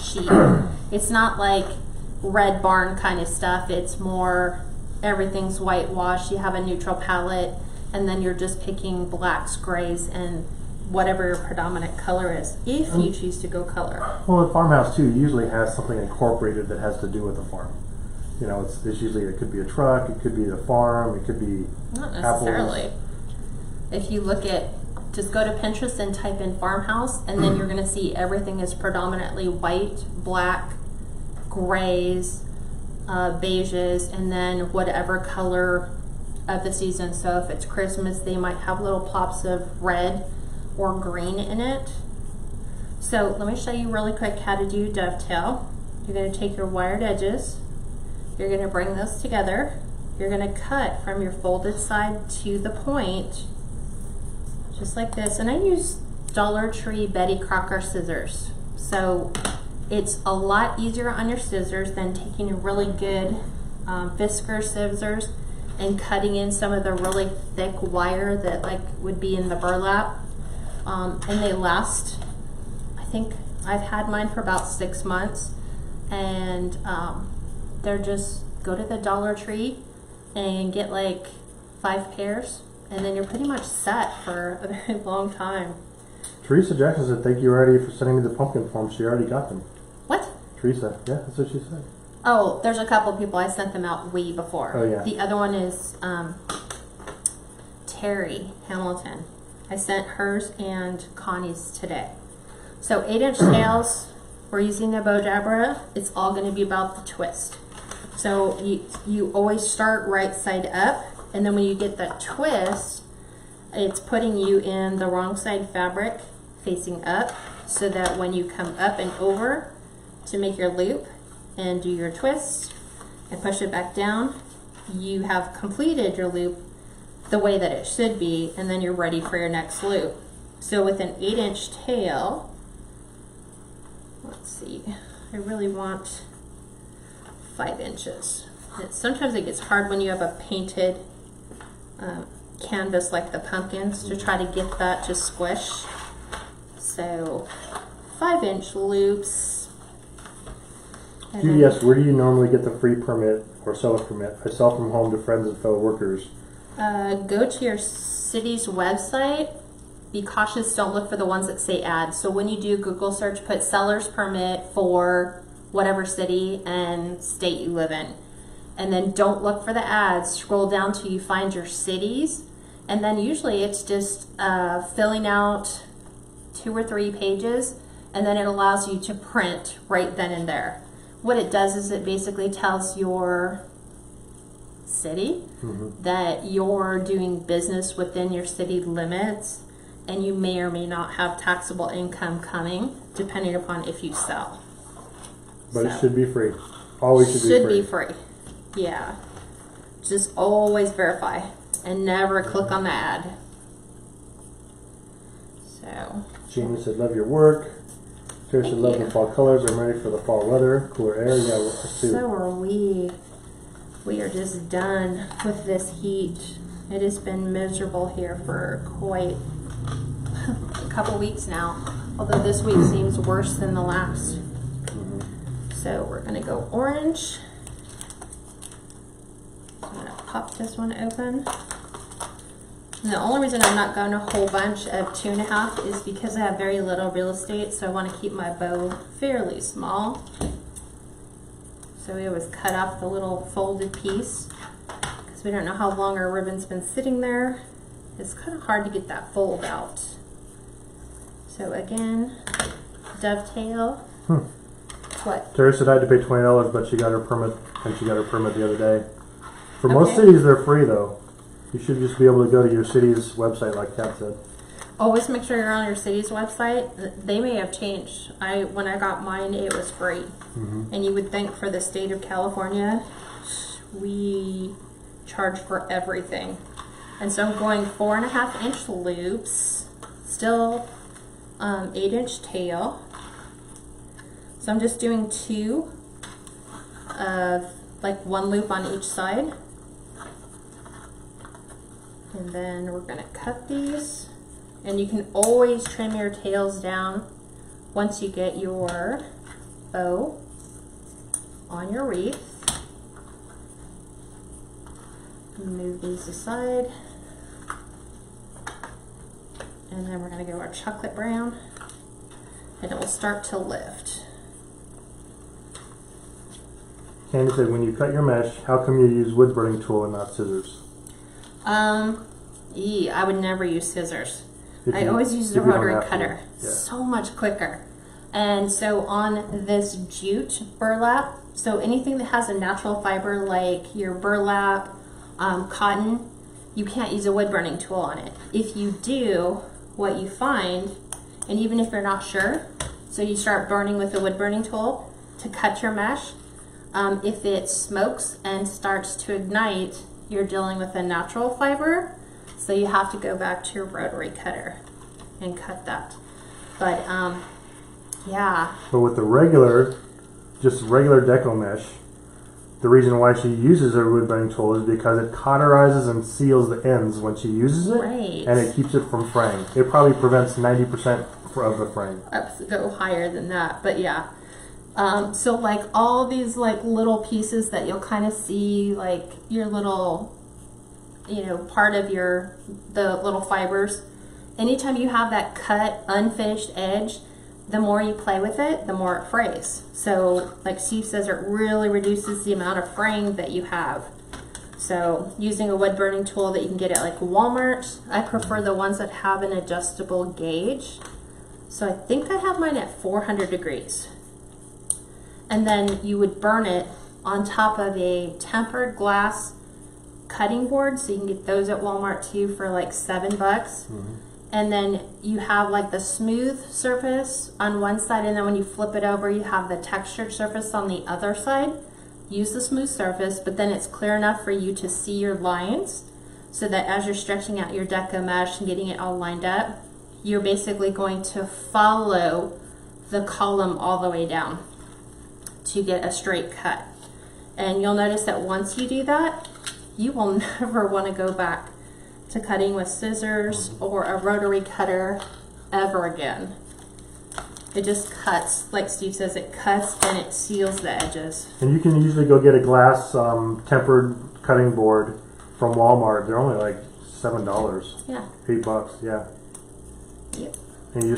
chic. It's not like red barn kind of stuff. It's more everything's whitewashed. You have a neutral palette, and then you're just picking blacks, grays, and whatever your predominant color is, if you choose to go color. Well, the farmhouse too usually has something incorporated that has to do with the farm. You know, it's usually, it could be a truck, it could be the farm, it could be Not necessarily. apples. If you look at, just go to Pinterest and type in farmhouse, and then you're going to see everything is predominantly white, black, grays, beiges, and then whatever color of the season. So if it's Christmas, they might have little pops of red or green in it. So let me show you really quick how to do dovetail. You're going to take your wired edges, you're going to bring those together, you're going to cut from your folded side to the point, just like this. And I use Dollar Tree Betty Crocker scissors. So it's a lot easier on your scissors than taking a really good Fisker scissors and cutting in some of the really thick wire that like would be in the burlap. And they last, I think I've had mine for about 6 months, and they're just, go to the Dollar Tree and get like 5 pairs, and then you're pretty much set for a very long time. Teresa Jackson said, thank you already for sending me the pumpkin forms. She already got them. What? Teresa, yeah, that's what she said. Oh, there's a couple people I sent them out way before. Oh, yeah. The other one is Terry Hamilton. I sent hers and Connie's today. So 8-inch tails, we're using the bow jabra. It's all going to be about the twist. So you always start right side up, and then when you get that twist, it's putting you in the wrong side fabric facing up, so that when you come up and over to make your loop and do your twist and push it back down, you have completed your loop the way that it should be, and then you're ready for your next loop. So with an 8-inch tail, let's see, I really want 5 inches. Sometimes it gets hard when you have a painted canvas like the pumpkins to try to get that to squish. So 5-inch loops. Judy asks, where do you normally get the free permit or seller permit? I sell from home to friends and fellow workers. Go to your city's website. Be cautious, don't look for the ones that say ads. So when you do Google search, put seller's permit for whatever city and state you live in. And then don't look for the ads. Scroll down till you find your cities. And then usually it's just filling out 2 or 3 pages, and then it allows you to print right then and there. What it does is it basically tells your city that you're doing business within your city limits, and you may or may not have taxable income coming depending upon if you sell. But it should be free. Always should be free. Yeah. Just always verify and never click on the ad. So Jamie said, love your work. Terry said, love the fall colors. I'm ready for the fall weather. Cooler air. Yeah, we'll pursue. So are we. We are just done with this heat. It has been miserable here for quite a couple weeks now. Although this week seems worse than the last. So we're going to go orange. I'm going to pop this one open. And the only reason I'm not going a whole bunch of 2.5 is because I have very little real estate, so I want to keep my bow fairly small. So we always cut off the little folded piece because we don't know how long our ribbon's been sitting there. It's kind of hard to get that fold out. So again, dovetail. What? Terry said I had to pay $20, but she got her permit, and she got her permit the other day. For most cities, they're free though. You should just be able to go to your city's website, like Kat said. Always make sure you're on your city's website. They may have changed. When I got mine, it was free. And you would think for the state of California, we charge for everything. And so I'm going 4.5-inch loops, still 8-inch tail. So I'm just doing 2 of like 1 loop on each side. And then we're going to cut these. And you can always trim your tails down once you get your bow on your wreath. Move these aside. And then we're gonna go our chocolate brown, and it will start to lift. Candy said, when you cut your mesh, how come you use wood burning tool and not scissors? I would never use scissors. I You- always use if the you don't rotary have to. cutter. Yeah. So much quicker. And so on this jute burlap, so anything that has a natural fiber like your burlap, cotton, you can't use a wood burning tool on it. If you do, what you find, and even if you're not sure, so you start burning with a wood burning tool to cut your mesh, if it smokes and starts to ignite, you're dealing with a natural fiber, so you have to go back to your rotary cutter and cut that. But yeah, But with the regular, just regular Deco mesh, the reason why she uses her wood burning tool is because it cauterizes and seals the ends when she uses it, right. and it keeps it from fraying. It probably prevents 90% of the fraying. Go higher than that, but yeah. So like all these like little pieces that you'll kind of see, like your little, you know, part of the little fibers. Anytime you have that cut, unfinished edge, the more you play with it, the more it frays. So like Steve says, it really reduces the amount of fraying that you have. So using a wood burning tool that you can get at like Walmart, I prefer the ones that have an adjustable gauge. So I think I have mine at 400 degrees. And then you would burn it on top of a tempered glass cutting board. So you can get those at Walmart too for like $7. Mm-hmm. And then you have like the smooth surface on one side, and then when you flip it over, you have the textured surface on the other side. Use the smooth surface, but then it's clear enough for you to see your lines, so that as you're stretching out your Deco mesh and getting it all lined up, you're basically going to follow the column all the way down to get a straight cut. And you'll notice that once you do that, you will never want to go back to cutting with scissors or a rotary cutter ever again. It just cuts, like Steve says, it cuts and it seals the edges. And you can usually go get a glass tempered cutting board from Walmart. They're only like $7. Yeah. $8, yeah. Yep. And you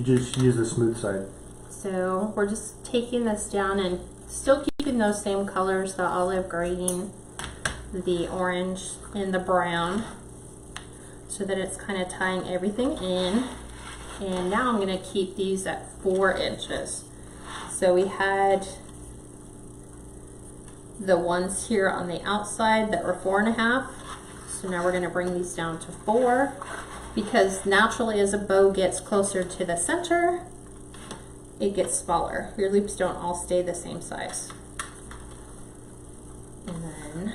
just use the smooth side. So we're just taking this down and still keeping those same colors, the olive green, the orange, and the brown, so that it's kind of tying everything in. And now I'm going to keep these at 4 inches. So we had the ones here on the outside that were 4.5. So now we're going to bring these down to 4, because naturally as a bow gets closer to the center, it gets smaller. Your loops don't all stay the same size. And then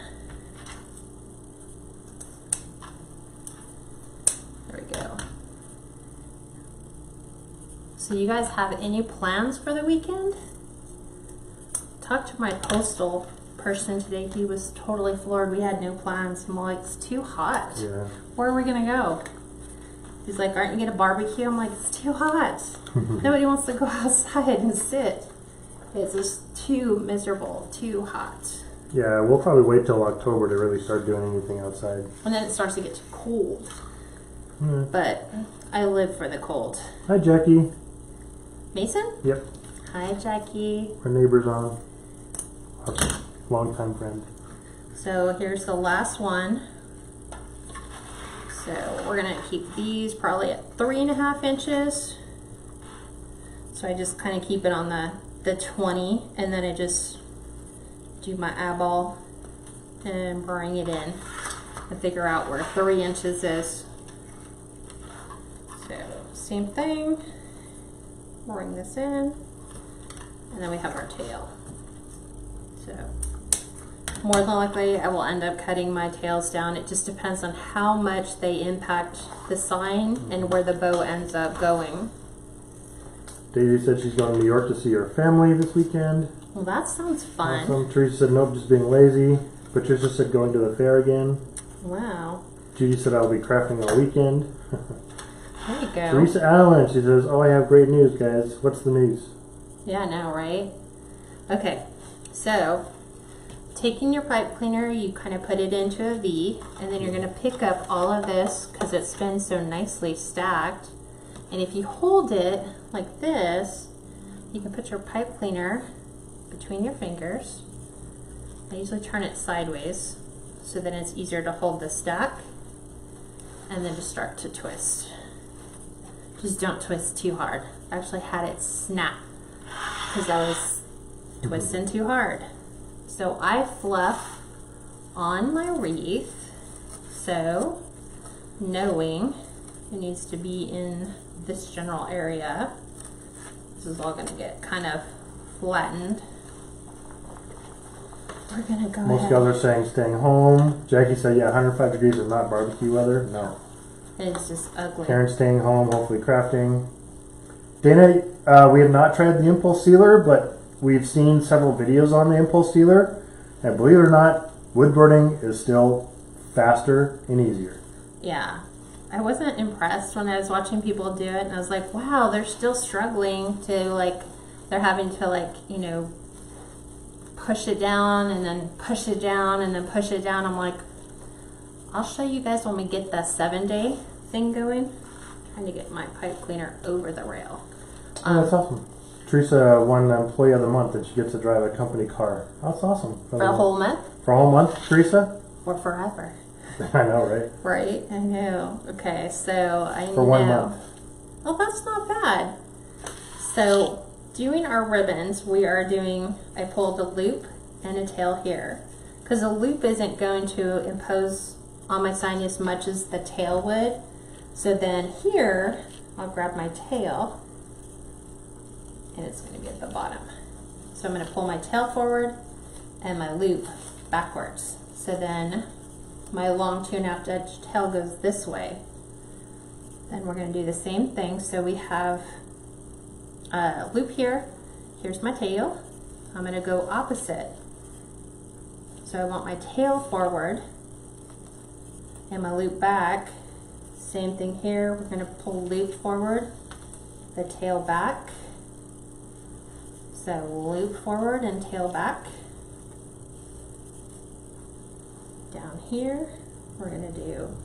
there we go. So you guys have any plans for the weekend? Talked to my postal person today. He was totally floored. We had no plans. I'm like, it's too hot. Yeah. Where are we gonna go? He's like, aren't you gonna barbecue? I'm like, it's too hot. Nobody wants to go outside and sit. It's just too miserable, too hot. Yeah, we'll probably wait till October to really start doing anything outside. And then it starts to get too cold. Yeah. But I live for the cold. Hi, Jackie. Mason? Yep. Hi, Jackie. Our neighbor's on. Our longtime friend. So here's the last one. So we're gonna keep these probably at 3.5 inches. So I just kind of keep it on the 20, and then I just do my eyeball and bring it in and figure out where 3 inches is. So same thing, bring this in, and then we have our tail. So more than likely I will end up cutting my tails down. It just depends on how much they impact the sign and where the bow ends up going. Daisy said she's going to New York to see her family this weekend. Well, that sounds fun. Awesome. Teresa said nope, just being lazy. Patricia said going to the fair again. Wow. Judy said I'll be crafting all weekend. There you go. Teresa Allen, she says, oh, I have great news, guys. What's the news? Yeah, I know, right? Okay, so taking your pipe cleaner, you kind of put it into a V, and then you're going to pick up all of this because it's been so nicely stacked. And if you hold it like this, you can put your pipe cleaner between your fingers. I usually turn it sideways so that it's easier to hold the stack, and then just start to twist. Just don't twist too hard. I actually had it snap because I was twisting too hard. So I fluff on my wreath, so knowing it needs to be in this general area. This is all gonna get kind of flattened. We're gonna go Most ahead. guys are saying staying home. Jackie said, yeah, 105 degrees is not barbecue weather. No. It's just ugly. Karen's staying home, hopefully crafting. Dana, we have not tried the impulse sealer, but we've seen several videos on the impulse sealer. And believe it or not, woodburning is still faster and easier. Yeah. I wasn't impressed when I was watching people do it, and I was like, wow, they're still struggling to, like, they're having to, like, you know, push it down and then push it down and then push it down. I'm like, I'll show you guys when we get the 7-day thing going. I'm trying to get my pipe cleaner over the rail. Oh, that's awesome. Teresa won Employee of the Month, and she gets to drive a company car. That's awesome. For a whole month? For a whole month, Teresa? Or forever. I know, right? Right? I know. Okay, so I know. For 1 month. Well, that's not bad. So, doing our ribbons, we are doing, I pulled a loop and a tail here. Because a loop isn't going to impose on my sign as much as the tail would. So then here, I'll grab my tail, and it's going to be at the bottom. So I'm going to pull my tail forward and my loop backwards. So then my long 2.5 inch tail goes this way. Then we're going to do the same thing. So we have a loop here. Here's my tail. I'm going to go opposite. So I want my tail forward and my loop back. Same thing here. We're going to pull loop forward, the tail back. So loop forward and tail back. Down here, we're going to do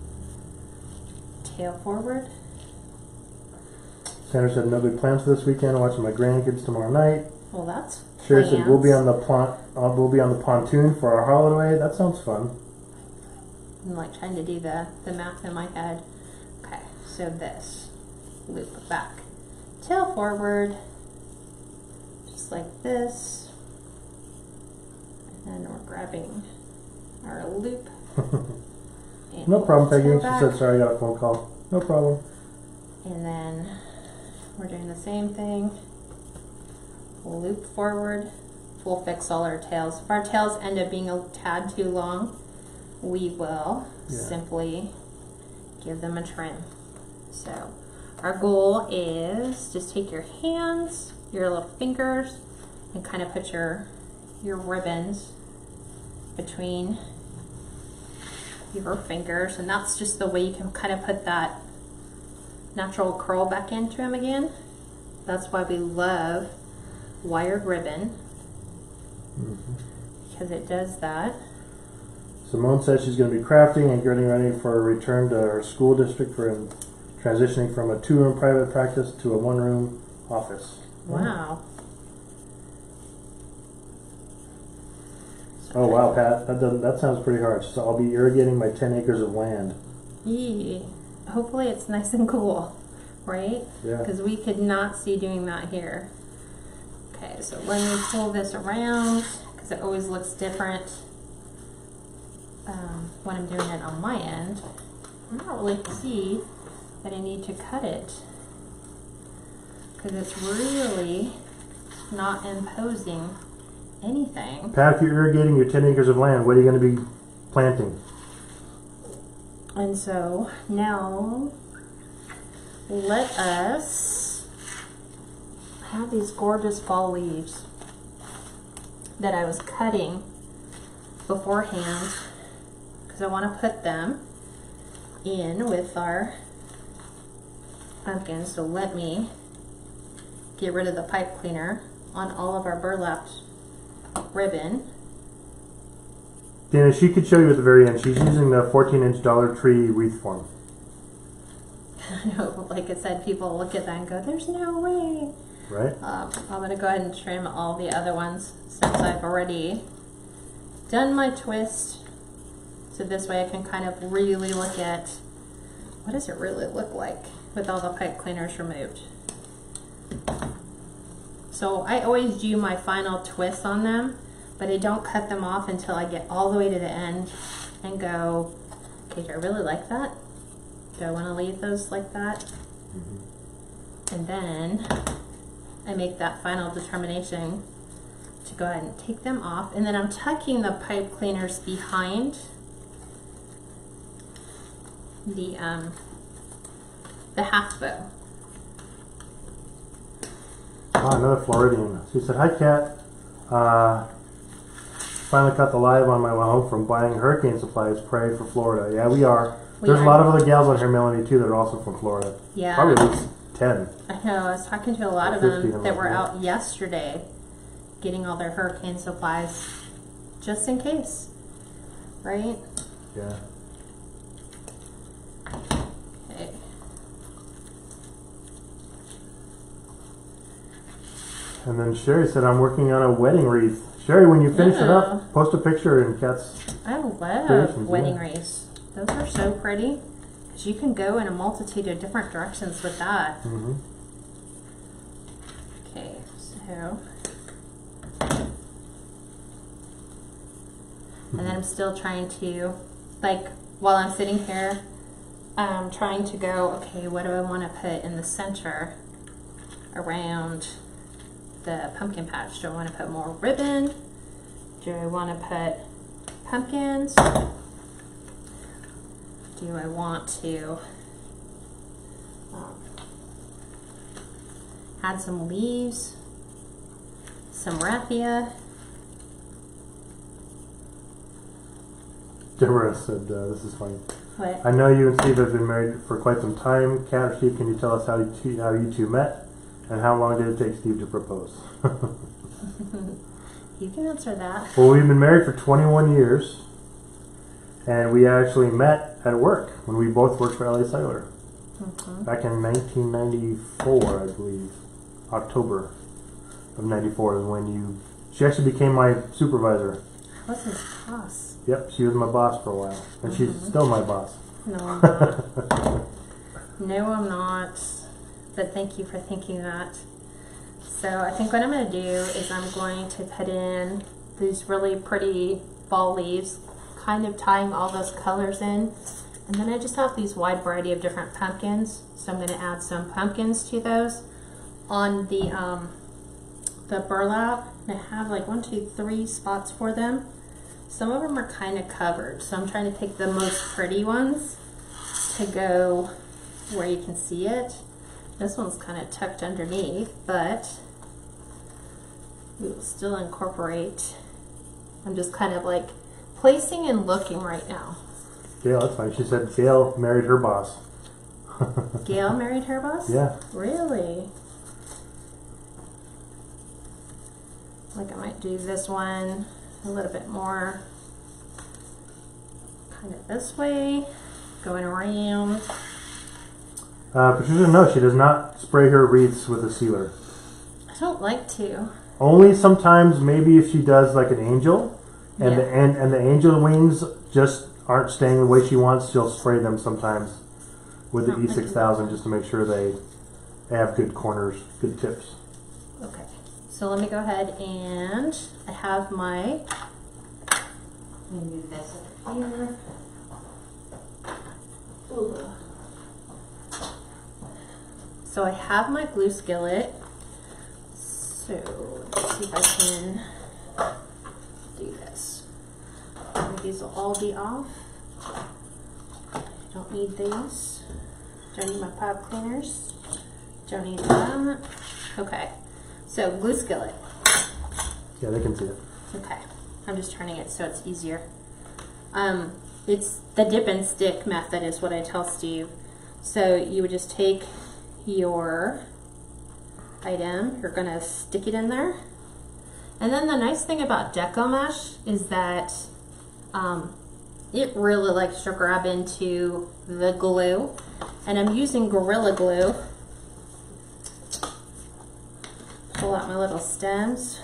tail forward. Sandra said no big plans for this weekend. Watching my grandkids tomorrow night. Well, that's Sherry said we'll be plans. on the pontoon for our holiday. That sounds fun. I'm like trying to do the math in my head. Okay, so this loop back, tail forward, just like this, and then we're grabbing our loop. And No problem, Peggy. tail She back. said sorry, I got a phone call. No problem. And then we're doing the same thing. Loop forward. We'll fix all our tails. If our tails end up being a tad too long, we will simply give them a trim. So our goal is just take your hands, your little fingers, and kind of put your ribbons between your fingers, and that's just the way you can kind of put that natural curl back into them again. That's why we love wired ribbon, because it does that. Simone says she's going to be crafting and getting ready for a return to her school district for transitioning from a 2-room private practice to a 1-room office. Wow. Oh wow, Pat, that sounds pretty hard. So I'll be irrigating my 10 acres of land. Yee. Hopefully it's nice and cool, right? Yeah. Because we could not see doing that here. Okay, so let me pull this around, because it always looks different when I'm doing it on my end. I don't really see that I need to cut it, because it's really not imposing anything. Pat, if you're irrigating your 10 acres of land, what are you going to be planting? And so now let us have these gorgeous fall leaves that I was cutting beforehand, because I want to put them in with our pumpkins. So let me get rid of the pipe cleaner on all of our burlap ribbon. Dana, she could show you at the very end. She's using the 14-inch Dollar Tree wreath form. I know, like I said, people look at that and go, there's no way. Right? I'm going to go ahead and trim all the other ones since I've already done my twist. So this way I can kind of really look at what does it really look like with all the pipe cleaners removed. So I always do my final twist on them, but I don't cut them off until I get all the way to the end and go, okay, do I really like that? Do I want to leave those like that? And then I make that final determination to go ahead and take them off. And then I'm tucking the pipe cleaners behind the half bow. Oh, another Floridian. She said, "Hi, Kat. Finally caught the live on my way home from buying hurricane supplies. Pray for Florida." Yeah, we are. There's a lot of other gals on here, Melanie, too, that are also from Florida. Yeah. Probably at least 10. I know. I was talking to a lot of them that were out yesterday getting all their hurricane supplies just in case. Right? Yeah. Okay. And then Sherry said, "I'm working on a wedding wreath." Sherry, when you finish it up, post a picture in Kat's. I love wedding wreaths. Those are so pretty because you can go in a multitude of different directions with that. Okay, so. And then I'm still trying to, like, while I'm sitting here, I'm trying to go, okay, what do I want to put in the center around the pumpkin patch? Do I want to put more ribbon? Do I want to put pumpkins? Do I want to add some leaves, some raffia? Deborah said, "This is funny. What? I know you and Steve have been married for quite some time. Kat or Steve, can you tell us how you two met, and how long did it take Steve to propose?" You can answer that. Well, we've been married for 21 years, and we actually met at work when we both worked for LA Cellular back in 1994, I believe. October of 94 is when she actually became my supervisor. I was his boss. Yep, she was my boss for a while, and she's still my boss. No, I'm not. No, I'm not. But thank you for thinking that. So I think what I'm going to do is I'm going to put in these really pretty fall leaves, kind of tying all those colors in. And then I just have these wide variety of different pumpkins. So I'm going to add some pumpkins to those on the burlap. And I have like 1, 2, 3 spots for them. Some of them are kind of covered. So I'm trying to pick the most pretty ones to go where you can see it. This one's kind of tucked underneath, but we will still incorporate. I'm just kind of like placing and looking right now. Gail, that's fine. She said Gail married her boss. Gail married her boss? Yeah. Really? Like I might do this one a little bit more kind of this way, going around. Patricia, no, she does not spray her wreaths with a sealer. I don't like to. Only sometimes, maybe if she does like an angel, and the angel wings just aren't staying the way she wants, she'll spray them sometimes with the E6000 just to make sure they have good corners, good tips. Okay, so let me go ahead and I have my. Let me move this over here. Ooh. So I have my glue skillet. So let's see if I can do this. These will all be off. I don't need these. Don't need my pipe cleaners. Don't need that. Okay. So glue skillet. Yeah, they can see it. Okay. I'm just turning it so it's easier. It's the dip and stick method is what I tell Steve. So you would just take your item, you're gonna stick it in there. And then the nice thing about Deco mesh is that it really likes to grab into the glue, and I'm using Gorilla Glue. Pull out my little stems,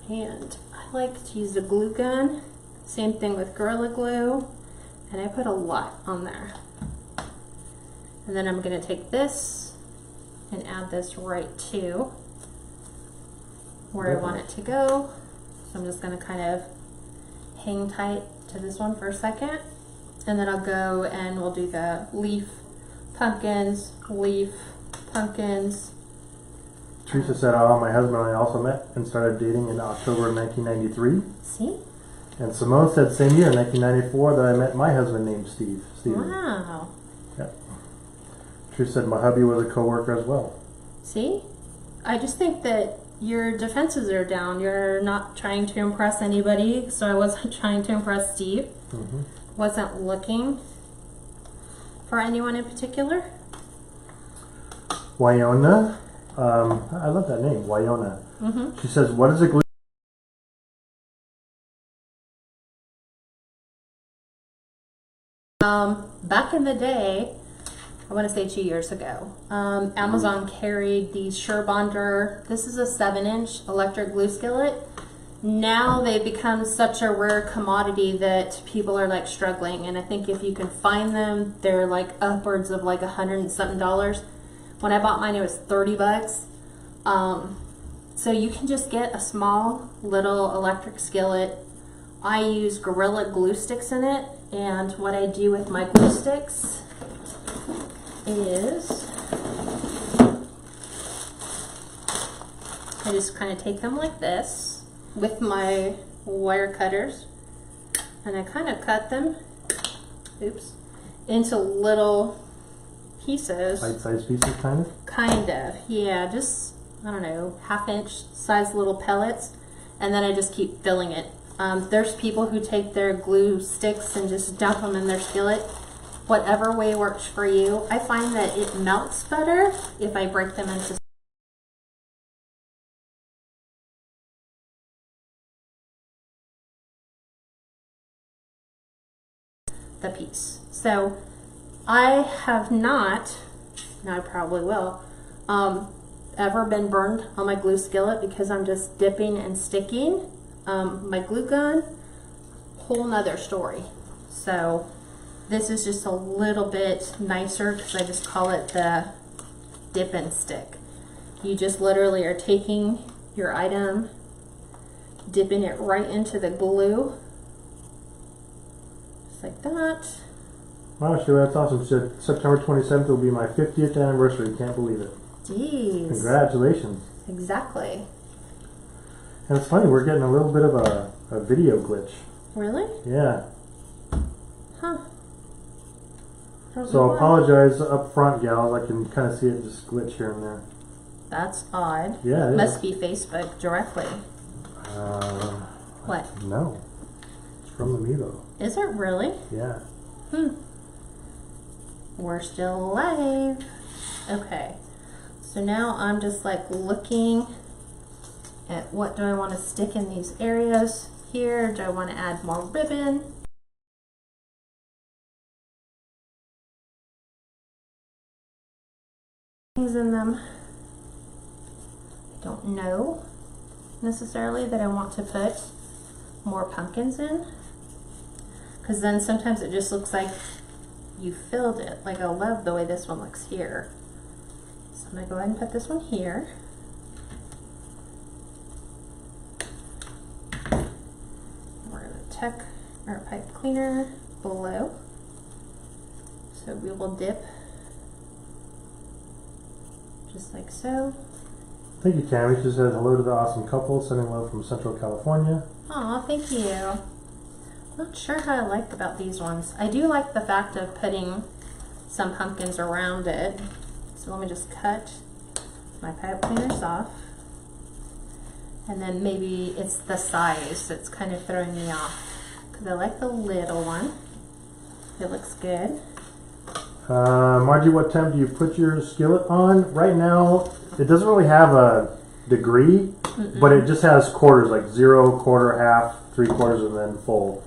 and I like to use a glue gun. Same thing with Gorilla Glue, and I put a lot on there. And then I'm going to take this and add this right to where I want it to go. So I'm just going to kind of hang tight to this one for a second, and then I'll go and we'll do the leaf, pumpkins, leaf, pumpkins. Teresa said, "Oh, my husband and I also met and started dating in October of 1993." See? And Simone said, "Same year, 1994, that I met my husband named Steve." Steven. Wow. Yep. Teresa said, "My hubby was a co-worker as well." See? I just think that your defenses are down. You're not trying to impress anybody, so I wasn't trying to impress Steve. Wasn't looking for anyone in particular. Wyona, I love that name, Wyona. She says, "What is a glue?" Back in the day, I want to say 2 years ago, Amazon carried the Surebonder. This is a 7-inch electric glue skillet. Now they've become such a rare commodity that people are like struggling, and I think if you can find them, they're like upwards of like $100 and something. When I bought mine, it was 30 bucks. So you can just get a small little electric skillet. I use Gorilla glue sticks in it, and what I do with my glue sticks is I just kind of take them like this with my wire cutters, and I kind of cut them, oops, into little pieces. Bite-sized pieces, kind of? Kind of, yeah, just, I don't know, 1/2 inch size little pellets, and then I just keep filling it. There's people who take their glue sticks and just dump them in their skillet. Whatever way works for you. I find that it melts better if I break them into the piece. So I have not, now I probably will, ever been burned on my glue skillet because I'm just dipping and sticking. My glue gun, whole nother story. So this is just a little bit nicer because I just call it the dip and stick. You just literally are taking your item, dipping it right into the glue, just like that. Wow, Sheila, that's awesome. She said September 27th will be my 50th anniversary. Can't believe it. Jeez. Congratulations. Exactly. And it's funny, we're getting a little bit of a video glitch. Really? Yeah. Huh. So apologize up front, gals. I can kind of see it just glitch here and there. That's odd. Yeah, it Must be Facebook directly. What? No. It's from the Amiibo. Is it really? Yeah. We're still alive. Okay. So now I'm just like looking at what do I want to stick in these areas here. Do I want to add more ribbon? Things in them. I don't know necessarily that I want to put more pumpkins in, because then sometimes it just looks like you filled it. Like I love the way this one looks here. So I'm going to go ahead and put this one here. We're going to tuck our pipe cleaner below. So we will dip just like so. Thank you, Tammy. She says hello to the awesome couple, sending love from Central California. Aw, thank you. Not sure how I like about these ones. I do like the fact of putting some pumpkins around it. So let me just cut my pipe cleaners off. And then maybe it's the size that's kind of throwing me off, because I like the little one. It looks good. Margie, what temp do you put your skillet on? Right now, it doesn't really have a degree, but it just has quarters, like 0, quarter, half, 3/4, and then full.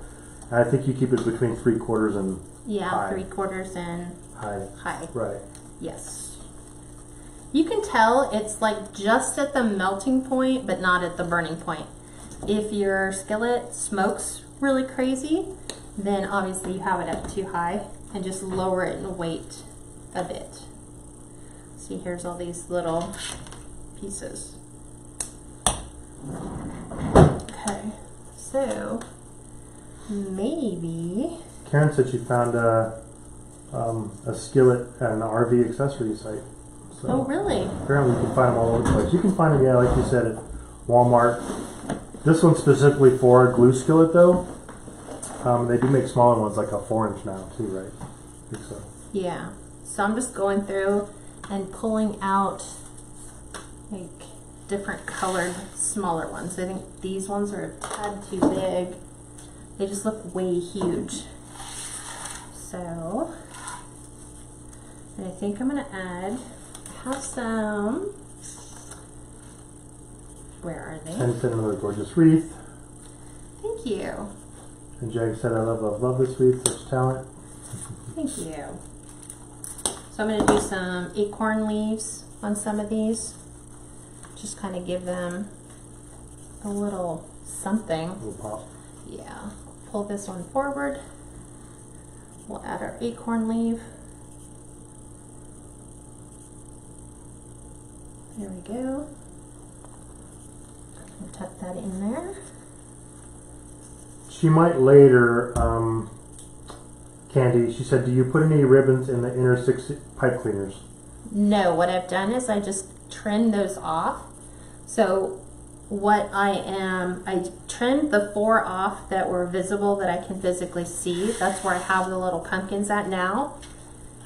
And I think you keep it between 3/4 and high. 3/4 and high. Right. Yes. You can tell it's like just at the melting point, but not at the burning point. If your skillet smokes really crazy, then obviously you have it up too high, and just lower it in weight a bit. See, here's all these little pieces. Okay, so maybe Karen said she found a skillet at an RV accessory site. So oh really? apparently you can find them all over the place. You can find them, yeah, like you said, at Walmart. This one's specifically for a glue skillet, though. They do make smaller ones, like a 4-inch now, too, right? I think so. Yeah. So I'm just going through and pulling out like different colored smaller ones. I think these ones are a tad too big. They just look way huge. So, and I think I'm gonna add, I have some, where are they? And send another gorgeous wreath. Thank you. And Jag said, I love this wreath, such talent. Thank you. So I'm going to do some acorn leaves on some of these. Just kind of give them a little something. A little pop. Yeah. Pull this one forward. We'll add our acorn leaf. There we go. And tuck that in there. She might later, Candy, she said, do you put any ribbons in the inner 6 pipe cleaners? No, what I've done is I just trimmed those off. So what I trimmed the 4 off that were visible that I can physically see. That's where I have the little pumpkins at now.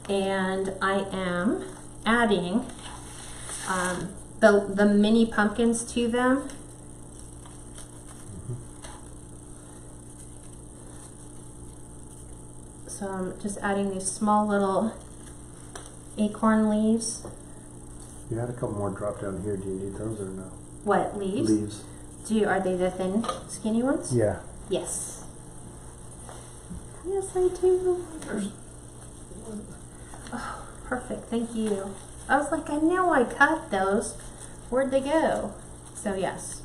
And I am adding the mini pumpkins to them. So I'm just adding these small little acorn leaves. You had a couple more drop down here. Do you need those or no? What, leaves? Leaves. Are they the thin, skinny ones? Yeah. Yes. Yes, I do. Oh, perfect. Thank you. I was like, I know I cut those. Where'd they go? So yes.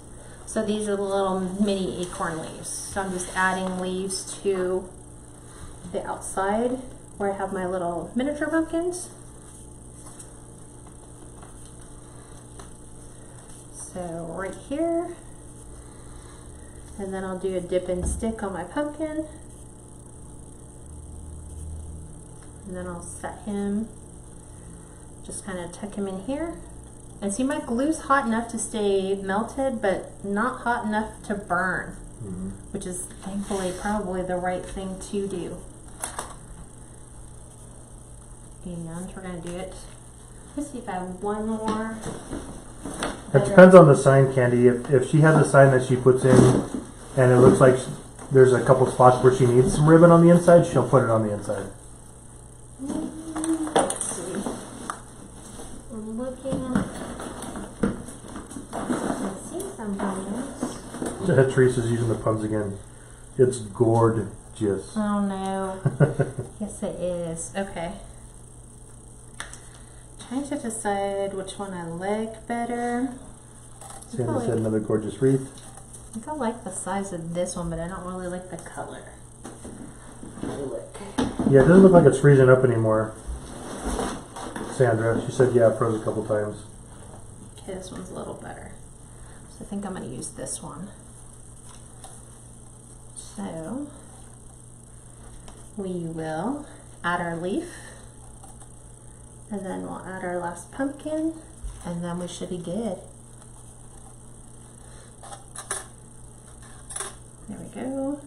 So these are the little mini acorn leaves. So I'm just adding leaves to the outside where I have my little miniature pumpkins. So right here, and then I'll do a dip and stick on my pumpkin, and then I'll set him, just kind of tuck him in here. And see, my glue's hot enough to stay melted, but not hot enough to burn, which is thankfully probably the right thing to do. And we're going to do it. Let's see if I have one more. It depends on the sign, Candy. If she has a sign that she puts in and it looks like there's a couple spots where she needs some ribbon on the inside, she'll put it on the inside. Let's see. I'm looking. I see some pumpkins. Teresa's using the puns again. It's gorgeous. Oh no. Yes it is. Okay. Trying to decide which one I like better. Sandy said another gorgeous wreath. I think I like the size of this one, but I don't really like the color. Look. Yeah, it doesn't look like it's freezing up anymore. Sandra, she said, yeah, it froze a couple times. Okay, this one's a little better. So I think I'm going to use this one. So we will add our leaf. And then we'll add our last pumpkin, and then we should be good. There we go.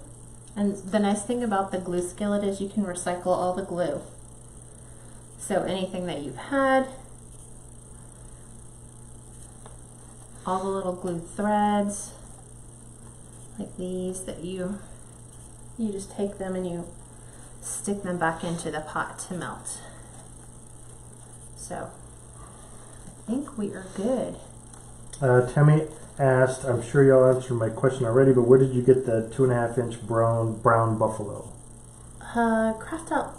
And the nice thing about the glue skillet is you can recycle all the glue. So anything that you've had, all the little glue threads, like these, that you just take them and you stick them back into the pot to melt. So I think we are good. Tammy asked, I'm sure y'all answered my question already, but where did you get the 2.5-inch brown buffalo? Craft out.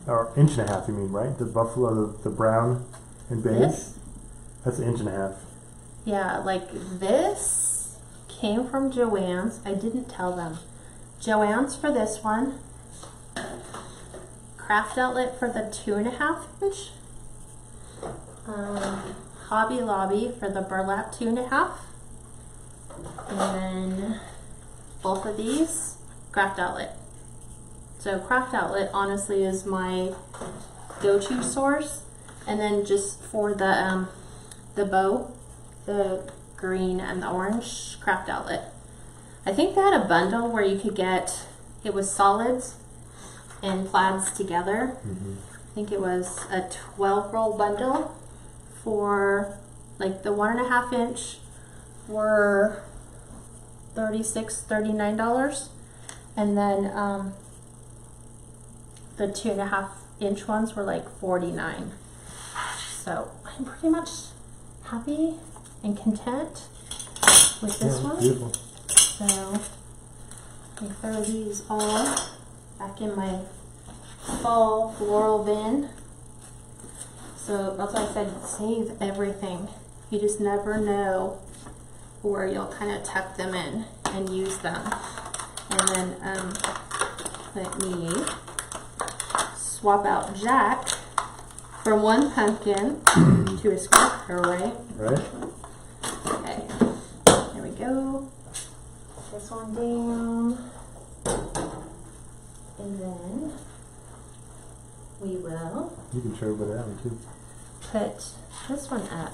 Or 1.5 inches, you mean, right? The buffalo, the brown and beige? This? That's 1.5 inches. Yeah, like this came from Joann's. I didn't tell them. Joann's for this one. Craft Outlet for the 2.5 inch. Hobby Lobby for the burlap 2.5. And then both of these, Craft Outlet. So Craft Outlet honestly is my go-to source. And then just for the bow, the green and the orange, Craft Outlet. I think they had a bundle where you could get, it was solids and plaids together. I think it was a 12-roll bundle for like the 1.5 inch were $39. And then the 2.5 inch ones were like $49. So I'm pretty much happy and content with this one. Beautiful. So I throw these all back in my fall floral bin. So that's why I said save everything. You just never know where you'll kind of tuck them in and use them. And then let me swap out Jack from one pumpkin to a scarecrow, Right. Okay, there we go. This one down. And then we will You can show over that one too. put this one up.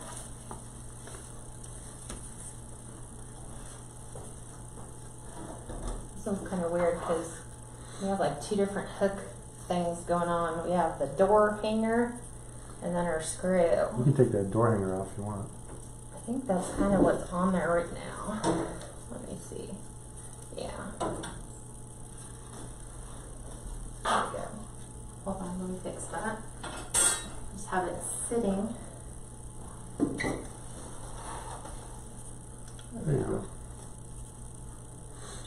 This one's kind of weird because we have like two different hook things going on. We have the door hanger and then our screw. You can take that door hanger off if you want. I think that's kind of what's on there right now. Let me see. Yeah. There we go. Hold on, let me fix that. Just have it sitting. There you go.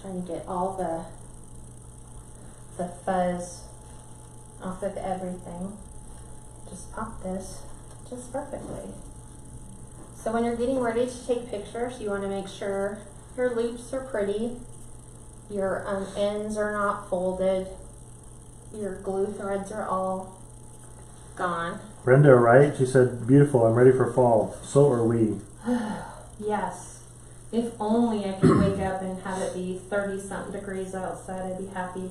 Trying to get all the fuzz off of everything. Just pop this just perfectly. So when you're getting ready to take pictures, you want to make sure your loops are pretty, your ends are not folded, your glue threads are all gone. Brenda, right? She said, beautiful, I'm ready for fall. So are we. Yes. If only I could wake up and have it be 30-something degrees outside, I'd be happy.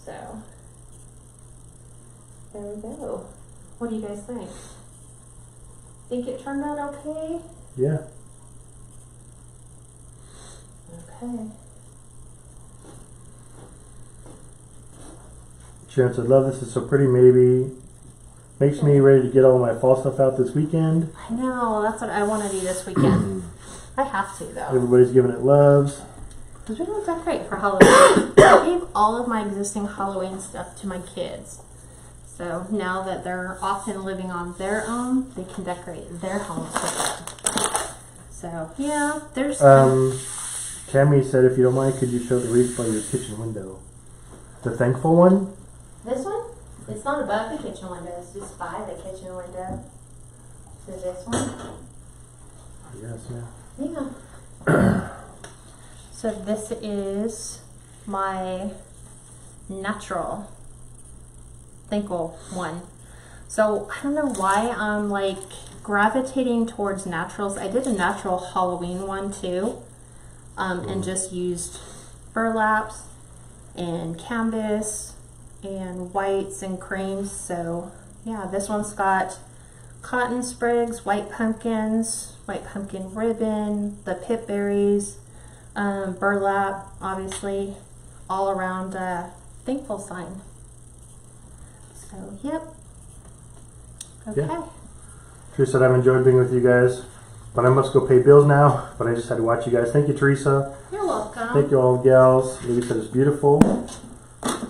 So, there we go. What do you guys think? Think it turned out okay? Yeah. Okay. Sharon said, love this, is so pretty. Maybe makes me ready to get all my fall stuff out this weekend. I know, that's what I want to do this weekend. I have to, though. Everybody's giving it loves. Because we don't decorate for Halloween. I gave all of my existing Halloween stuff to my kids. So now that they're often living on their own, they can decorate their homes with it. So, yeah, there's... Tammy said, if you don't mind, could you show the wreath by your kitchen window? The thankful one? This one? It's not above the kitchen window, it's just by the kitchen window. So this one? Yes, yeah. Yeah. So this is my natural thankful one. So I don't know why I'm like gravitating towards naturals. I did a natural Halloween one too, and just used burlaps and canvas and whites and creams. So yeah, this one's got cotton sprigs, white pumpkin ribbon, the pip berries, burlap, obviously, all around thankful sign. So, yep. Okay. Yeah. Teresa said, I've enjoyed being with you guys, but I must go pay bills now, but I just had to watch you guys. Thank you, Teresa. You're welcome. Thank you all, gals. Maybe said it's beautiful.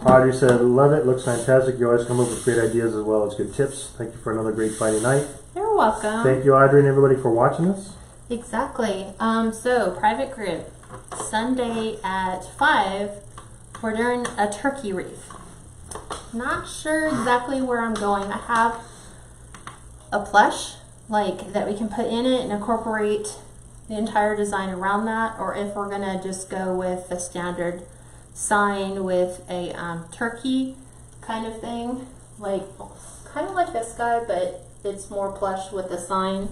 Audrey said, love it. Looks fantastic. You always come up with great ideas as well as good tips. Thank you for another great Friday night. You're welcome. Thank you, Audrey, and everybody for watching this. Exactly. So private group, Sunday at 5, we're doing a turkey wreath. Not sure exactly where I'm going. I have a plush like that we can put in it and incorporate the entire design around that, or if we're gonna just go with the standard sign with a turkey kind of thing, like kind of like this guy, but it's more plush with the sign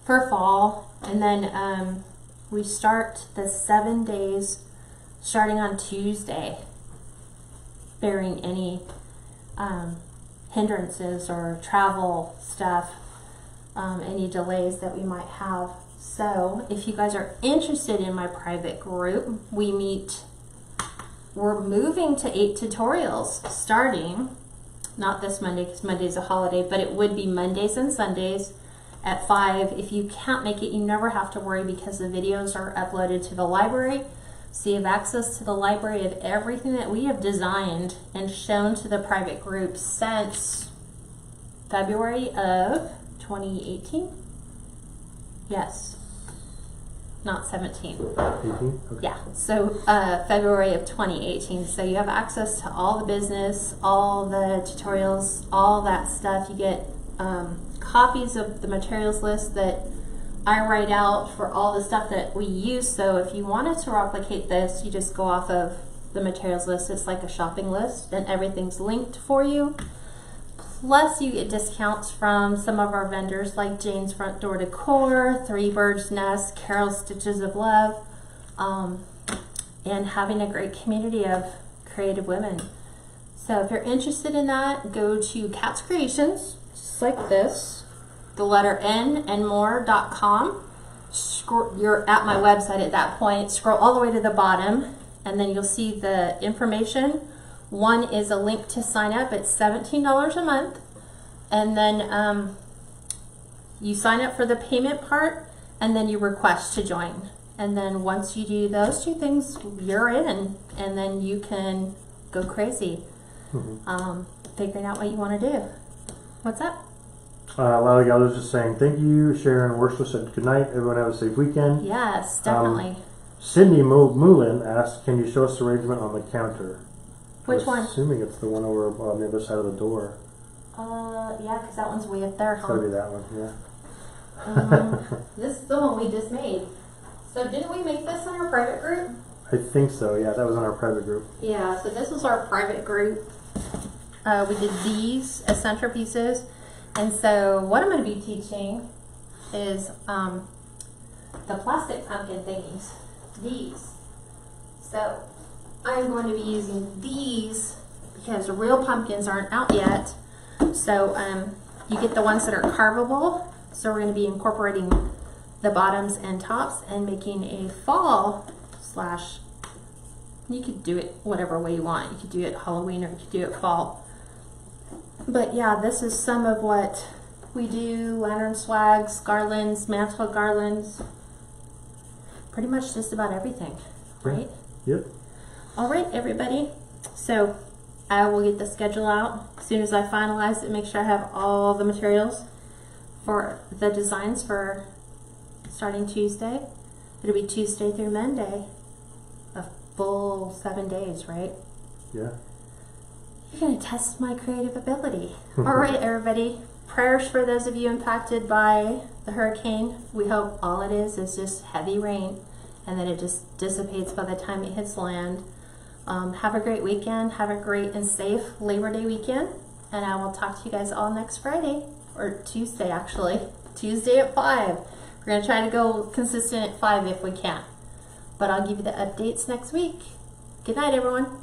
for fall. And then we start the 7 days starting on Tuesday, bearing any hindrances or travel stuff, any delays that we might have. So if you guys are interested in my private group, we're moving to 8 tutorials starting, not this Monday because Monday's a holiday, but it would be Mondays and Sundays at 5. If you can't make it, you never have to worry because the videos are uploaded to the library. So you have access to the library of everything that we have designed and shown to the private group since February of 2018? Yes. Not 17. 18? Okay. Yeah, so February of 2018. So you have access to all the business, all the tutorials, all that stuff. You get copies of the materials list that I write out for all the stuff that we use. So if you wanted to replicate this, you just go off of the materials list. It's like a shopping list and everything's linked for you. Plus you get discounts from some of our vendors like Jane's Front Door Decor, Three Birds Nest, Carol's Stitches of Love, and having a great community of creative women. So if you're interested in that, go to Kats Creations, just like this, the letter N and more.com. You're at my website at that point. Scroll all the way to the bottom and then you'll see the information. One is a link to sign up. It's $17 a month. And then you sign up for the payment part and then you request to join. And then once you do those two things, you're in, and then you can go crazy figuring out what you want to do. What's up? A lot of gals just saying thank you, Sharon, Worships, and good night. Everyone have a safe weekend. Yes, definitely. Cindy Moulin asked, can you show us the arrangement on the counter? Which one? Assuming it's the one over on the other side of the door. Yeah, because that one's way up there, It's huh? gotta be that one, yeah. This is the one we just made. So didn't we make this in our private group? I think so, yeah, that was in our private group. Yeah, so this was our private group. We did these as centerpieces. And so what I'm going to be teaching is the plastic pumpkin thingies, these. So I'm going to be using these because the real pumpkins aren't out yet. So you get the ones that are carvable. So we're going to be incorporating the bottoms and tops and making a fall slash, you could do it whatever way you want. You could do it Halloween or you could do it fall. But yeah, this is some of what we do: lantern swags, garlands, mantle garlands, pretty much just about everything, right? Yep. All right, everybody. So I will get the schedule out as soon as I finalize it, make sure I have all the materials for the designs for starting Tuesday. It'll be Tuesday through Monday, a full 7 days, right? Yeah. You're going to test my creative ability. All right, everybody. Prayers for those of you impacted by the hurricane. We hope all it is just heavy rain and that it just dissipates by the time it hits land. Have a great weekend. Have a great and safe Labor Day weekend. And I will talk to you guys all next Friday, or Tuesday actually. Tuesday at 5. We're going to try to go consistent at 5 if we can. But I'll give you the updates next week. Good night, everyone.